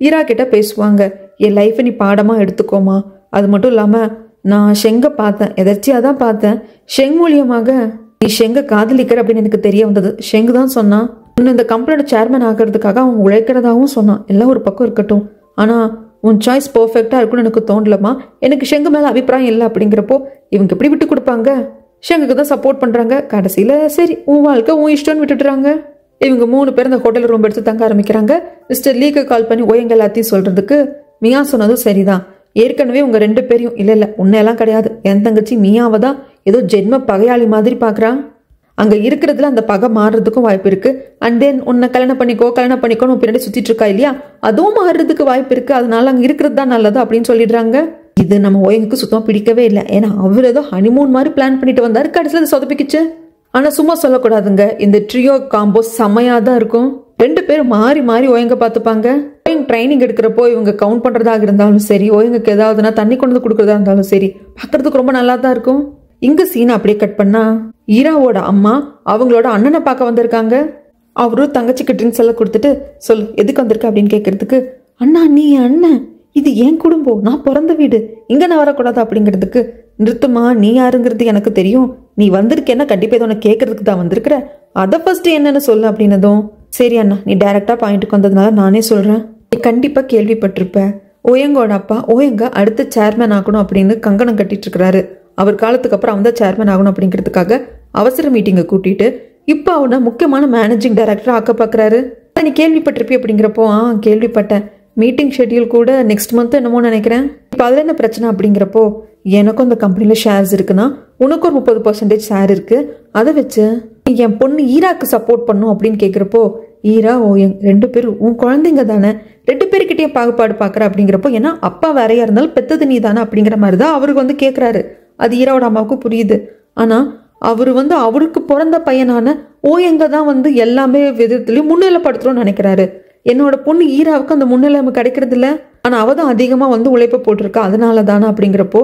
ஈரா கிட்ட பேசுவாங்க. என் லைஃபை நீ பாடமா எடுத்துக்கோமா, அது மட்டும் இல்லாம நான் ஷெங்கை பார்த்தேன், எதர்ச்சியா தான் பார்த்தேன், ஷெங் மூலியமாக நீ ஷெங்கை காதலிக்கிற அப்படின்னு எனக்கு தெரிய வந்தது. ஷெங்கு தான் சொன்னான் உன்னை இந்த கம்பெனியோட சேர்மன் ஆகிறதுக்காக அவன் உழைக்கிறதாகவும் சொன்னான். எல்லாம் ஒரு பக்கம் இருக்கட்டும், ஆனா உன் சாய்ஸ் பர்ஃபெக்டா இருக்குன்னு எனக்கு தோணலமா, எனக்கு ஷெங்கு மேல அபிப்பிராயம் இல்லை. அப்படிங்கிறப்போ இவங்க எப்படி விட்டு கொடுப்பாங்க, ஷெங்குக்கு தான் சப்போர்ட் பண்றாங்க. கடைசியில சரி உன் வாழ்க்கை உன் இஷ்டம்னு விட்டுடுறாங்க. இவங்க 3 பேர் இந்த ஹோட்டல் ரூம் எடுத்து தங்க ஆரம்பிக்கிறாங்க. மிஸ்டர் லீக்கு கால் பண்ணி ஓயங்க எல்லாத்தையும் சொல்றதுக்கு மியா சொன்னதும் சரிதான், ஏற்கனவே உங்க 2 பேரையும் இல்ல உன்னையெல்லாம் கிடையாது, என் தங்கச்சி மியாவை தான் ஏதோ ஜென்ம பகையாளி மாதிரி பாக்குறான், அங்க இருக்கிறதுல அந்த பகை மாறுறதுக்கும் வாய்ப்பு இருக்கு. அண்ட் தென் உன்னை கல்யாணம் பண்ணிக்கோன்னு பின்னாடி சுத்திட்டு இருக்கா இல்லையா, அதுவும் மாறுறதுக்கு வாய்ப்பு இருக்கு, அதனால அங்க இருக்கிறது தான் நல்லது அப்படின்னு சொல்லிடுறாங்க. இது நம்ம ஓயங்குக்கு சுத்தமா பிடிக்கவே இல்லை, ஏன்னா அவர் ஏதோ ஹனிமூன் மாதிரி பிளான் பண்ணிட்டு வந்தாரு, கடைசியில் அது சொதப்பிக்குச்சு. ஆனா சும்மா சொல்லக்கூடாதுங்க, இந்த ட்ரியோ காம்போ செம்மையா தான் இருக்கும். 2 பேரும் மாறி மாறி ஓயங்க பார்த்துப்பாங்க. ட்ரைனிங் எடுக்கிறப்போ இவங்க கவுண்ட் பண்றதாக இருந்தாலும் சரி, ஓயங்குக்கு ஏதாவதுன்னா தண்ணி கொண்டு கொடுக்கறதா இருந்தாலும் சரி, பார்க்கறதுக்கு ரொம்ப நல்லா தான் இருக்கும். இங்க சீனை அப்படியே கட் பண்ணா ஈராவோட அம்மா அவங்களோட அண்ணனை பார்க்க வந்திருக்காங்க. அவரும் தங்கச்சிக்கு ட்ரிங்க்ஸ் எல்லாம் கொடுத்துட்டு சொல்லு எதுக்கு வந்திருக்க அப்படின்னு கேட்கறதுக்கு, அண்ணா நீ அண்ணன், இது என் குடும்பம், நான் பிறந்த வீடு, இங்க நான் வரக்கூடாது அப்படிங்கிறதுக்கு, நிறுத்துமா நீ யாருங்கிறது எனக்கு தெரியும், நீ வந்திருக்கேன்னா கண்டிப்பா இதை உனக்கு கேட்கறதுக்கு தான் வந்திருக்கிற, அதை ஃபர்ஸ்ட் என்னன்னு சொல்லு அப்படின்னதும் சரி அண்ணா நீ டைரக்டா பாயிண்ட்டுக்கு வந்ததுனால நானே சொல்றேன், நீ கண்டிப்பா கேள்விப்பட்டிருப்ப ஓயங்கோட அப்பா ஓயங்க அடுத்த சேர்மேன் ஆகணும் அப்படின்னு கங்கணம் கட்டிட்டு இருக்கிறாரு. அவர் காலத்துக்கு அப்புறம் அவன் தான் சேர்மேன் ஆகணும் அப்படிங்கிறதுக்காக அவசர மீட்டிங்கை கூட்டிட்டு இப்போ அவனை முக்கியமான மேனேஜிங் டைரக்டர் ஆக்க பாக்குறாரு. நீ கேள்விப்பட்டிருப்பி அப்படிங்கிறப்போ கேள்விப்பட்டேன், மீட்டிங் ஷெட்யூல் கூட நெக்ஸ்ட் மந்த் என்னமோ நினைக்கிறேன். இப்போ அதில் என்ன பிரச்சனை அப்படிங்கிறப்போ, எனக்கும் அந்த கம்பெனியில் ஷேர்ஸ் இருக்குன்னா உனக்கு ஒரு 30% ஷேர் இருக்கு, அதை வச்சு என் பொண்ணு ஈராக்கு சப்போர்ட் பண்ணும் அப்படின்னு கேட்குறப்போ, ஈரா ஓயங் 2 பேரும் உன் குழந்தைங்க தானே, 2 பேருக்கிட்டே பாகுபாடு பார்க்குற அப்படிங்கிறப்போ, ஏன்னா அப்பா வேறையா இருந்தாலும் பெத்தது நீ தானே அப்படிங்கிற மாதிரி தான் அவருக்கு கேட்குறாரு. அது ஈராவோட அம்மாவுக்கு புரியுது. ஆனா அவரு அவருக்கு பிறந்த பையனான ஓயங்க தான் எல்லாமே விதத்துலயும் முன்னிலைப்படுத்துறோம்னு நினைக்கிறாரு. என்னோட பொண்ணு ஈராவுக்கு அந்த முன்னிலைமை கிடைக்கிறது இல்ல, ஆனா அவ தான் அதிகமா உழைப்ப போட்டிருக்கா, அதனால தானே அப்படிங்கிறப்போ,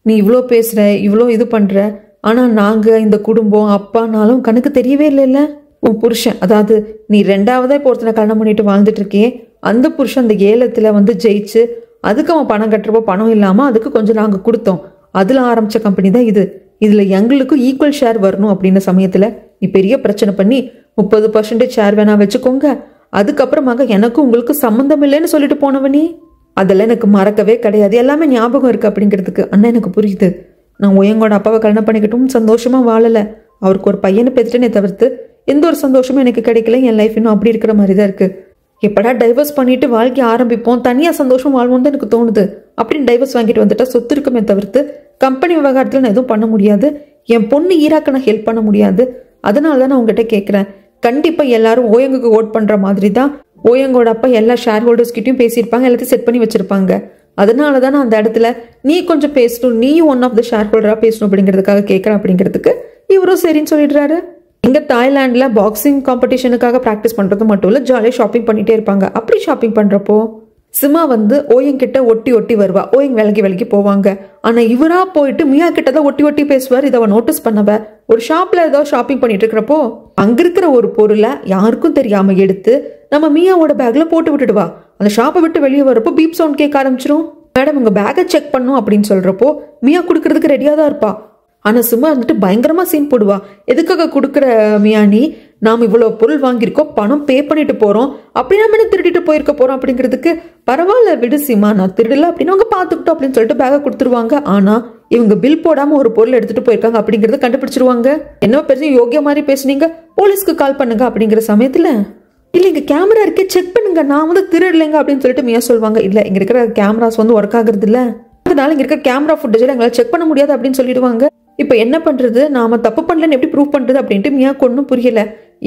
நீ இவ்வளோ பேசுற இவ்வளோ இது பண்ற, ஆனா நாங்க இந்த குடும்பம் அப்பானாலும் கணக்கு தெரியவே இல்லைல்ல, உன் புருஷன் அதாவது நீ 2ஆவதா இப்போ ஒருத்தனை கல்யாணம் பண்ணிட்டு வாழ்ந்துட்டு இருக்கியே, அந்த புருஷன் அந்த ஏலத்துல ஜெயிச்சு அதுக்கு அவன் பணம் கட்டுறப்போ பணம் இல்லாம அதுக்கு கொஞ்சம் நாங்க கொடுத்தோம், அதுல ஆரம்பிச்ச கம்பெனி தான் இது, இதுல எங்களுக்கும் ஈக்குவல் ஷேர் வரணும் அப்படின்ற சமயத்துல நீ பெரிய பிரச்சனை பண்ணி 30% ஷேர் வேணா வச்சுக்கோங்க, அதுக்கப்புறமாக எனக்கும் உங்களுக்கு சம்மந்தம் இல்லைன்னு சொல்லிட்டு போனவனி. அதெல்லாம் எனக்கு மறக்கவே கிடையாது, எல்லாமே ஞாபகம் இருக்கு அப்படிங்கிறதுக்கு. அண்ணா எனக்கு புரியுது, நான் ஒயங்கோட அப்பாவை கல்யாணம் பண்ணிக்கிட்டும் சந்தோஷமா வாழல, அவருக்கு ஒரு பையனை பெற்றுட்டேனே தவிர்த்து எந்த ஒரு சந்தோஷமும் எனக்கு கிடைக்கல. என் லைஃப் இன்னும் அப்படி இருக்கிற மாதிரி தான் இருக்கு. எப்படா டைவர்ஸ் பண்ணிட்டு வாழ்க்கை ஆரம்பிப்போம், தனியா சந்தோஷம் வாழ்வோம் தான் எனக்கு தோணுது. அப்படின்னு டைவர்ஸ் வாங்கிட்டு வந்துட்டா சொத்து இருக்குமே தவிர்த்து கம்பெனி விவகாரத்துல நான் எதுவும் பண்ண முடியாது, என் பொண்ணு ஈராக்க நான் ஹெல்ப் பண்ண முடியாது. அதனாலதான் நான் உங்ககிட்ட கேட்கிறேன், கண்டிப்பா எல்லாரும் ஓயங்குக்கு ஓட் பண்ற மாதிரி தான் ஓயங்கோட அப்பா எல்லா ஷேர் ஹோல்டர்ஸ் கிட்டையும் பேசியிருப்பாங்க, எல்லாத்தையும் செட் பண்ணி வச்சிருப்பாங்க. அதனாலதான் நான் அந்த இடத்துல நீ கொஞ்சம் பேசணும், நீ ஒன் ஆஃப் த ஷேர் ஹோல்டரா பேசணும் அப்படிங்கிறதுக்காக கேட்கறேன் அப்படிங்கிறதுக்கு இவரும் சரின்னு சொல்லிடுறாரு. இங்க தாய்லாந்துல பாக்ஸிங் காம்படிஷனுக்காக பிராக்டிஸ் பண்றது மட்டும் இல்ல, ஜாலியா ஷாப்பிங் பண்ணிட்டே இருப்பாங்க. அப்படி ஷாப்பிங் பண்றப்போ சிமா வந்து ஓயங் கிட்ட ஒட்டி ஒட்டி வருவா, ஓயங் விலகி போவாங்க. ஆனா இவரா போயிட்டு மியா கிட்ட தான் ஒட்டி ஒட்டி பேசுவார். இதை அவ நோட்டீஸ் பண்ணவ ஒரு ஷாப்ல ஏதோ ஷாப்பிங் பண்ணிட்டு இருக்கிறப்போ அங்க இருக்கிற ஒரு பொருளை யாருக்கும் தெரியாம எடுத்து நம்ம மியாவோட பேக்ல போட்டு விட்டுடுவா. அந்த ஷாப்பை விட்டு வெளியே வரப்போ பீப் சவுண்ட் கேட்க ஆரம்பிச்சிரும். மேடம் உங்க பேக்கை செக் பண்ணும் அப்படின்னு சொல்றப்போ மியா குடுக்கறதுக்கு ரெடியா தான் இருப்பா. ஆனா சும்மா இருந்துட்டு பயங்கரமா சீன் போடுவா. எதுக்காக குடுக்குற மியானி, நாம் இவ்வளவு பொருள் வாங்கியிருக்கோம், பணம் பே பண்ணிட்டு போறோம், அப்படி நம்ம என்ன திருடிட்டு போயிருக்க போறோம் அப்படிங்கிறதுக்கு பரவாயில்ல விடு சிமா, நான் திருடல அப்படின்னு அவங்க பாத்துக்கிட்டோம் அப்படின்னு சொல்லிட்டு பேக்கை கொடுத்துருவாங்க. ஆனா இவங்க பில் போடாம ஒரு பொருள் எடுத்துட்டு போயிருக்காங்க அப்படிங்கறத கண்டுபிடிச்சிருவாங்க. என்ன பெருசு யோகிய மாதிரி பேசுனீங்க, போலீஸ்க்கு கால் பண்ணுங்க அப்படிங்கிற சமயத்துல இல்ல இங்க கேமரா இருக்கே செக் பண்ணுங்க, நான் வந்து திருடலைங்க அப்படின்னு சொல்லிட்டு மியா சொல்லுவாங்க. இல்ல இங்க இருக்கிற கேமராஸ் வந்து ஒர்க் ஆகுறது இல்ல, அதனால இங்க இருக்கிற கேமரா ஃபுட்டேஜ் எங்களால செக் பண்ண முடியாது அப்படின்னு சொல்லிடுவாங்க. இப்ப என்ன பண்றது, நாம தப்பு பண்ணலன்னு எப்படி ப்ரூவ் பண்றது அப்படின்ட்டு மியா ஒன்னும் புரியல.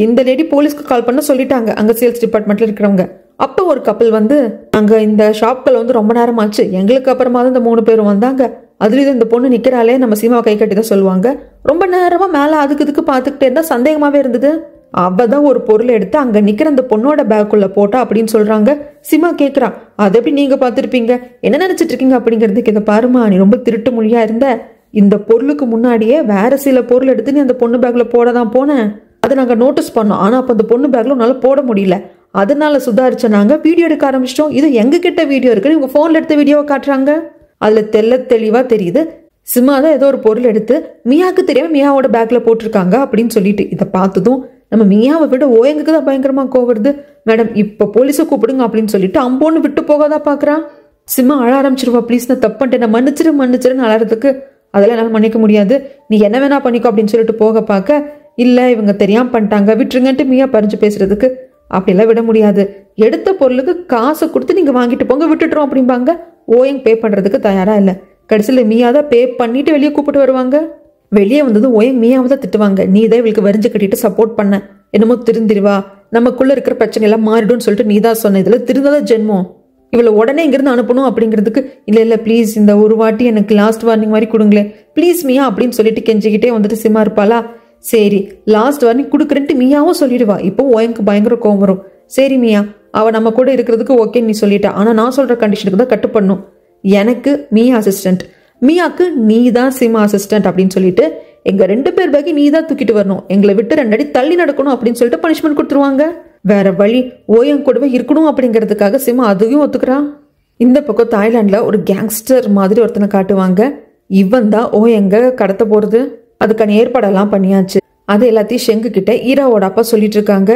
இந்த லேடி போலீஸ்க்கு கால் பண்ண சொல்லிட்டாங்க அங்க சேல்ஸ் டிபார்ட்மெண்ட்ல இருக்கிறவங்க. அப்ப ஒரு கப்பல் வந்து அங்க இந்த ஷாப்கள் வந்து ரொம்ப நேரம் ஆச்சு, எங்களுக்கு அப்புறமா தான் இந்த 3 பேரும் வந்தாங்க, அதுலயும் இந்த பொண்ணு நிக்கிறாளே நம்ம சீமாவை கை கட்டி தான் சொல்லுவாங்க. ரொம்ப நேரமா மேல அதுக்கு இதுக்கு பாத்துக்கிட்டே இருந்தா சந்தேகமாவே இருந்தது. அவதான் ஒரு பொருளை எடுத்து அங்க நிக்கிற அந்த பொண்ணோட பேக்குள்ள போட்டா அப்படின்னு சொல்றாங்க. சிமா கேக்குறா, அதை எப்படி நீங்க பாத்துருப்பீங்க, என்ன நினைச்சிட்டு இருக்கீங்க அப்படிங்கிறதுக்கு, இதை பாருமா நீ ரொம்ப திருட்டு மொழியா இருந்த, இந்த பொருளுக்கு முன்னாடியே வேற சில பொருள் எடுத்து நீ அந்த பொண்ணு பேக்ல போடதான் போனேன், அதை நாங்க நோட்டீஸ் பண்ணோம், ஆனா அப்ப அந்த பொண்ணு பேக்ல உன்னால போட முடியல, அதனால சுதாரிச்ச நாங்க வீடியோ எடுக்க ஆரம்பிச்சிட்டோம், இது எங்க கிட்ட வீடியோ இருக்கு, உங்க போன்ல எடுத்த வீடியோவை காட்டுறாங்க, அதுல தெளிவா தெரியுது சிமா தான் ஏதோ ஒரு பொருள் எடுத்து மியாவுக்கு தெரியாம மியாவோட பேக்ல போட்டிருக்காங்க அப்படின்னு சொல்லிட்டு. இதை பார்த்ததும் நம்ம மியாவை விட ஓயங்குக்கு தான் பயங்கரமா கோவருது. மேடம் இப்ப போலீஸை கூப்பிடுங்க அப்படின்னு சொல்லிட்டு அம்போன்னு விட்டு போகாதா பாக்குறான். சிமா அழ ஆரம்பிச்சிருவா, ப்ளீஸ் நான் தப்பு பண்ணிட்டேன், நான் மன்னிச்சிருன்னு அழறதுக்கு, அதெல்லாம் என்னால மன்னிக்க முடியாது, நீ என்ன வேணா பண்ணிக்கோ அப்படின்னு சொல்லிட்டு போக பார்க்க, இல்ல இவங்க தெரியாம பண்ணிட்டாங்க விட்டுருங்கன்ட்டு மியா பறிஞ்சு பேசுறதுக்கு, அப்படிலாம் விட முடியாது, எடுத்த பொருளுக்கு காசை கொடுத்து நீங்க வாங்கிட்டு போங்க விட்டுட்டுறோம் அப்படிம்பாங்க. ஓயங் பே பண்றதுக்கு தயாரா இல்ல. கடைசியில மியா தான் பே பண்ணிட்டு வெளியே கூப்பிட்டு வருவாங்க. வெளியே வந்தது ஓயங் மியாவை தான் திட்டுவாங்க, நீ தான் இவளுக்கு வரிஞ்சு கட்டிட்டு சப்போர்ட் பண்ண, என்னமோ திருந்திருவா, நமக்குள்ள இருக்கிற பிரச்சனை எல்லாம் மாறிடும்னு சொல்லிட்டு நீ தான் சொன்ன, இதுல திருந்தாதான் ஜென்மம், இவளை உடனே இங்கிருந்து அனுப்பணும் அப்படிங்கிறதுக்கு, இல்ல ப்ளீஸ் இந்த ஒரு வாட்டி எனக்கு லாஸ்ட் வார்னிங் மாதிரி கொடுங்களேன் ப்ளீஸ் மியா அப்படின்னு சொல்லிட்டு கெஞ்சிக்கிட்டே வந்துட்டு சிமா இருப்பாளா. சரி லாஸ்ட் வார்னிங் கொடுக்குறேன்ட்டு மியாவும் சொல்லிடுவா. இப்போ ஓயங்க்கு பயங்கர கோவம் வரும். சரி மியா அவ நம்ம கூட இருக்கிறதுக்கு ஓகே நீ சொல்லிட்டா, ஆனா நான் சொல்ற கண்டிஷனுக்கு தான் கட்டுப்படணும், எனக்கு மியா அசிஸ்டன்ட், மியாக்கு நீ தான் சிமா அசிஸ்டன்ட் அப்படின்னு சொல்லிட்டு எங்க 2 பேர் பேக்கி நீ தான் தூக்கிட்டு வரணும், எங்களை விட்டு 2 அடி தள்ளி நடக்கணும் அப்படின்னு சொல்லிட்டு பனிஷ்மெண்ட் கொடுத்துருவாங்க. வேற வழி ஓயங் கூடவே இருக்கணும் அப்படிங்கிறதுக்காக சிமா அதையும் ஒத்துக்கிறான். இந்த பக்கம் தாய்லாந்துல ஒரு கேங்ஸ்டர் மாதிரி ஒருத்தனை காட்டுவாங்க. இவன் தான் ஓயங்க கடத்த போறது, அதுக்கான ஏற்பாடெல்லாம் பண்ணியாச்சு. அது எல்லாத்தையும் ஷெங்கு கிட்ட ஈராவோட அப்பா சொல்லிட்டு இருக்காங்க.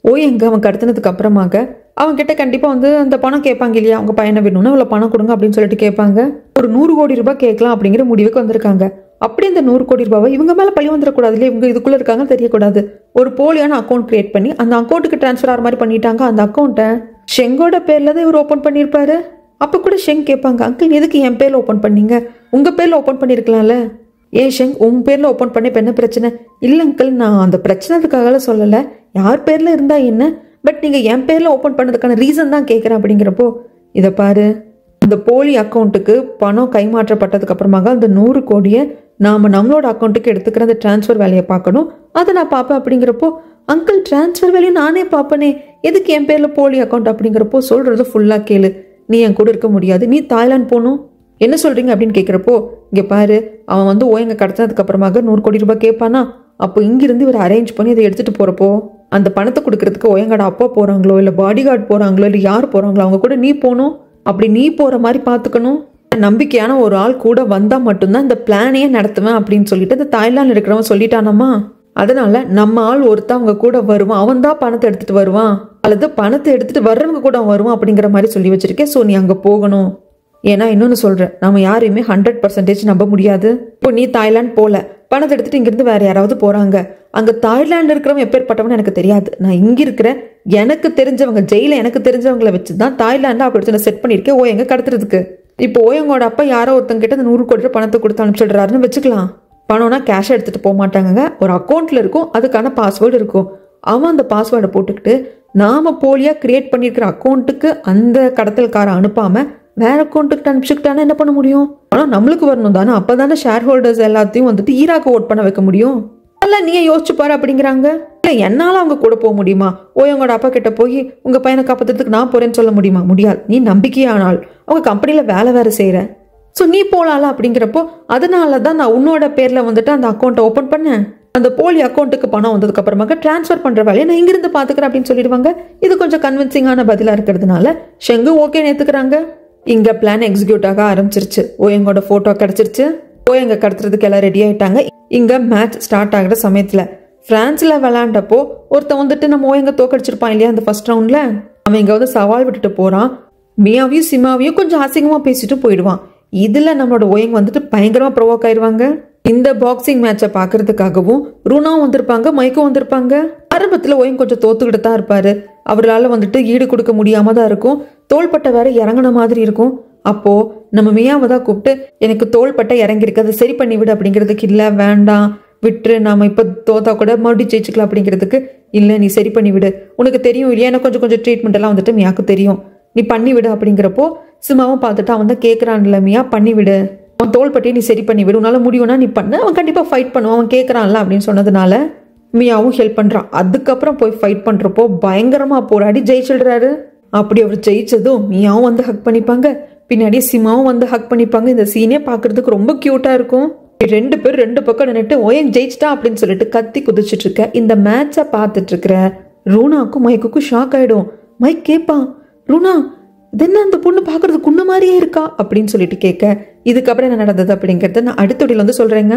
ஓயங்க அவன் கடத்தினதுக்கு அப்புறமாக அவங்க கிட்ட கண்டிப்பா வந்து அந்த பணம் கேட்பாங்க இல்லையா, அவங்க பையனை வேணும்னா இவ்வளவு பணம் கொடுங்க அப்படின்னு சொல்லிட்டு கேட்பாங்க. ஒரு 100 கோடி ரூபாய் கேட்கலாம் அப்படிங்கிற முடிவுக்கு வந்திருக்காங்க. அப்படி இந்த 100 கோடி ரூபாவை இவங்க மேல பழி வந்துடக்கூடாது இல்லையா, இவங்க இதுக்குள்ள இருக்காங்க தெரியக்கூடாது, ஒரு போலியான அக்கௌண்ட் கிரியேட் பண்ணி அந்த அக்கௌண்ட்டுக்கு டிரான்ஸ்ஃபர் ஆகிற மாதிரி பண்ணிட்டாங்க. அந்த அக்கௌண்ட்டை ஷெங்கோட பேர்ல தான் இவர் ஓபன் பண்ணியிருப்பாரு. அப்ப கூட ஷெங் கேட்பாங்க, அங்கிள் எதுக்கு என் பேர்ல ஓபன் பண்ணீங்க, உங்க பேர்ல ஓபன் பண்ணிருக்கலாம்ல, ஏன் ஷெங் உங்க பேர்ல ஓபன் பண்ண இப்ப என்ன பிரச்சனை, இல்ல அங்கிள் நான் அந்த பிரச்சனைக்காக சொல்லல, யார் பேர்ல இருந்தா என்ன, பட் நீங்க என் பேர்ல ஓபன் பண்ணதுக்கான ரீசன் தான் கேட்கிறேன் அப்படிங்கிறப்போ, இதை பாரு அந்த போலி அக்கௌண்ட்டுக்கு பணம் கைமாற்றப்பட்டதுக்கு அப்புறமாக அந்த 100 கோடியை நாம நம்மளோட அக்கௌண்ட்டுக்கு எடுத்துக்கிற அந்த டிரான்ஸ்ஃபர் வேலையை பார்க்கணும், அதை நான் பார்ப்பேன் அப்படிங்கிறப்போ, அங்கிள் டிரான்ஸ்ஃபர் வேலையை நானே பார்ப்பனே, எதுக்கு என் பேர்ல போலி அக்கௌண்ட் அப்படிங்கிறப்போ, சொல்றது ஃபுல்லா கேளு, நீ என் கூட இருக்க முடியாது, நீ தாய்லாந்து போகணும், என்ன சொல்றீங்க அப்படின்னு கேட்கிறப்போ, இங்க பாரு அவன் வந்து ஓயங்க கடத்தினதுக்கு அப்புறமாக 100 கோடி ரூபாய் கேட்பானா, அப்போ இங்கிருந்து இவர் அரேஞ்ச் பண்ணி அதை எடுத்துட்டு போறப்போ அந்த பணத்தை கொடுக்கறதுக்கு ஓயங்கோட அப்பா போறாங்களோ இல்ல பாடி கார்டு போறாங்களோ இல்ல யார் போறாங்களோ அவங்க கூட நீ போகணும், அப்படி நீ போற மாதிரி பாத்துக்கணும், நம்பிக்கையான ஒரு ஆள் கூட வந்தா மட்டும்தான் இந்த பிளானையே நடத்துவேன் அப்படின்னு சொல்லிட்டு இந்த தாய்லாந்து இருக்கிறவன் சொல்லிட்டானம்மா. அதனால நம்ம ஆள் ஒருத்தன் அவங்க கூட வருவான், அவன் தான் பணத்தை எடுத்துட்டு வருவான், அல்லது பணத்தை எடுத்துட்டு வர்றவங்க கூட வருவோம் அப்படிங்கிற மாதிரி சொல்லி வச்சிருக்கேன். ஸோ நீ அங்கே போகணும். ஏன்னா இன்னொன்று சொல்கிறேன், நம்ம யாரையுமே 100% நம்ப முடியாது. இப்போ நீ தாய்லாந்து போகல, பணத்தை எடுத்துட்டு இங்கிருந்து வேற யாராவது போகிறாங்க. அங்கே தாய்லாண்டில் இருக்கிறவங்க எப்பேற்பட்டவன்னு எனக்கு தெரியாது. நான் இங்கே இருக்கிற எனக்கு தெரிஞ்சவங்க, ஜெயில எனக்கு தெரிஞ்சவங்களை வச்சு தான் தாய்லாண்டில் அப்படி நான் செட் பண்ணியிருக்கேன் ஓயங்க கடத்துறதுக்கு. இப்போ ஓயங்கோட அப்பா யாரோ ஒருத்தங்க கிட்ட 100 கோடி ரூபாய் பணத்தை கொடுத்து அனுப்பிச்சிடுறாருன்னு வச்சுக்கலாம். பணம்னா கேஷை எடுத்துகிட்டு போக மாட்டாங்க, ஒரு அக்கௌண்ட்டில் இருக்கும், அதுக்கான பாஸ்வேர்டு இருக்கும். அவன் அந்த பாஸ்வேர்டை போட்டுக்கிட்டு நாம் போலியாக கிரியேட் பண்ணியிருக்கிற அக்கௌண்ட்டுக்கு அந்த கடத்தல்காரை அனுப்பாமல் வேற அக்கௌண்ட்டுக்கு அனுப்பிச்சுக்கிட்டானா என்ன பண்ண முடியும்? ஆனால் நம்மளுக்கு வரணும் தானே, அப்போ தானே ஷேர் ஹோல்டர்ஸ் எல்லாத்தையும் வந்துட்டு ஈராக்கு ஓட் பண்ண வைக்க முடியும். அல்ல நீயே யோசிச்சு பாரு அப்படிங்கிறாங்க. இல்லை என்னால் அவங்க கூட போக முடியுமா? ஓயங்களோட அப்பா கிட்ட போய் உங்கள் பையனை காப்பாற்றுறதுக்கு நான் போகிறேன்னு சொல்ல முடியுமா? முடியாது. நீ நம்பிக்கையானால் அவங்க கம்பெனியில் வேலை வேறு செய்கிற, ஸோ நீ போகலாம்ல அப்படிங்கிறப்போ அதனால தான் நான் உன்னோட பேரில் வந்துட்டு அந்த அக்கௌண்ட்டை ஓப்பன் பண்ணேன். அந்த போலி அக்கௌண்ட்டுக்கு பணம் வந்ததுக்கு அப்புறமாக டிரான்ஸ்ஃபர் பண்ணுற வேலையை நான் இங்கிருந்து பார்த்துக்கிறேன் அப்படின்னு சொல்லிடுவாங்க. இது கொஞ்சம் கன்வின்சிங்கான பதிலாக இருக்கிறதுனால ஷெங்கு ஓகே ஏற்றுக்கிறாங்க. இங்க பிளான் எக்ஸிக்யூட் ஆக ஆரம்பிச்சிருச்சு. ஓயங்கோட போட்டோ கிடைச்சிருச்சு. ஓயங்க கடத்துறதுக்கு எல்லாம் ரெடி ஆயிட்டாங்க. இங்க மேட்ச் ஸ்டார்ட் ஆகிற சமயத்துல பிரான்ஸ்ல விளையாண்டப்போ ஒருத்தன் வந்துட்டு நம்ம ஓயங்க தோக்கடிச்சிருப்பான் இல்லையா அந்த ஃபர்ஸ்ட் ரவுண்ட்ல, அவன் இங்க வந்து சவால் விட்டுட்டு போறான். மியாவையும் சிமாவையும் கொஞ்சம் அசிங்கமா பேசிட்டு போயிடுவான். இதுல நம்மளோட ஓயங்க வந்துட்டு பயங்கரமா ப்ரொவோக் ஆயிடுவாங்க. இந்த பாக்ஸிங் மேட்சை பாக்குறதுக்காகவும் ரூனாவும் வந்திருப்பாங்க, மைக்கும் வந்திருப்பாங்க. ஆரம்பத்துல ஓயங்க கொஞ்சம் தோத்துக்கிட்டு தான் இருப்பாரு. அவரால் வந்துட்டு ஈடு கொடுக்க முடியாம தான் இருக்கும். தோள்பட்டை வேற இறங்கின மாதிரி இருக்கும். அப்போ நம்ம மியாவை தான் கூப்பிட்டு எனக்கு தோள்பட்டை இறங்கிருக்கு, அதை சரி பண்ணி விடு அப்படிங்கிறதுக்கு, இல்லை வேண்டாம் விட்டுரு, நாம இப்போ தோத்தா கூட மறுபடியும் ஜெயிச்சுக்கலாம் அப்படிங்கிறதுக்கு, இல்லை நீ சரி பண்ணி விடு, உனக்கு தெரியும் இல்லையா எனக்கு கொஞ்சம் கொஞ்சம் ட்ரீட்மெண்ட் எல்லாம் வந்துட்டு மியாவுக்கு தெரியும், நீ பண்ணி விடு அப்படிங்கிறப்போ சிமாவும் பார்த்துட்டு அவன் தான் கேட்குறான்ல மியா பண்ணி விடு, அவன் தோள்பட்டையை நீ சரி பண்ணி விடு, உன்னால முடியும்னா நீ பண்ண, அவன் கண்டிப்பாக ஃபைட் பண்ணுவான், அவன் கேட்குறான்ல அப்படின்னு சொன்னதுனால மியாவும் ஹெல்ப் பண்ணுறான். அதுக்கப்புறம் போய் ஃபைட் பண்ணுறப்போ பயங்கரமாக போராடி ஜெயிச்சிடுறாரு. அப்படி அவர் ஜெயிச்சதும் மியாவும் வந்து ஹக் பண்ணிப்பாங்க, பின்னாடி சிமாவும் வந்து ஹக் பண்ணிப்பாங்க. இந்த சீனே பார்க்கறதுக்கு ரொம்ப க்யூட்டாக இருக்கும். 2 பேர் 2 பக்கம் நின்றுட்டு ஓயங் ஜெயிச்சிட்டா அப்படின்னு சொல்லிட்டு கத்தி குதிச்சுட்டு இருக்க இந்த மேட்சை பார்த்துட்டு இருக்கிற ரூனாக்கும் மைக்குக்கும் ஷாக் ஆகிடும். மைக் கேட்பான், ரூனா இது என்ன அந்த பொண்ணு பார்க்கறதுக்கு குன்ன மாதிரியே இருக்கா அப்படின்னு சொல்லிட்டு கேட்க, இதுக்கப்புறம் என்ன நடந்தது அப்படிங்கிறத நான் அடுத்த வீடியோல வந்து சொல்கிறேங்க.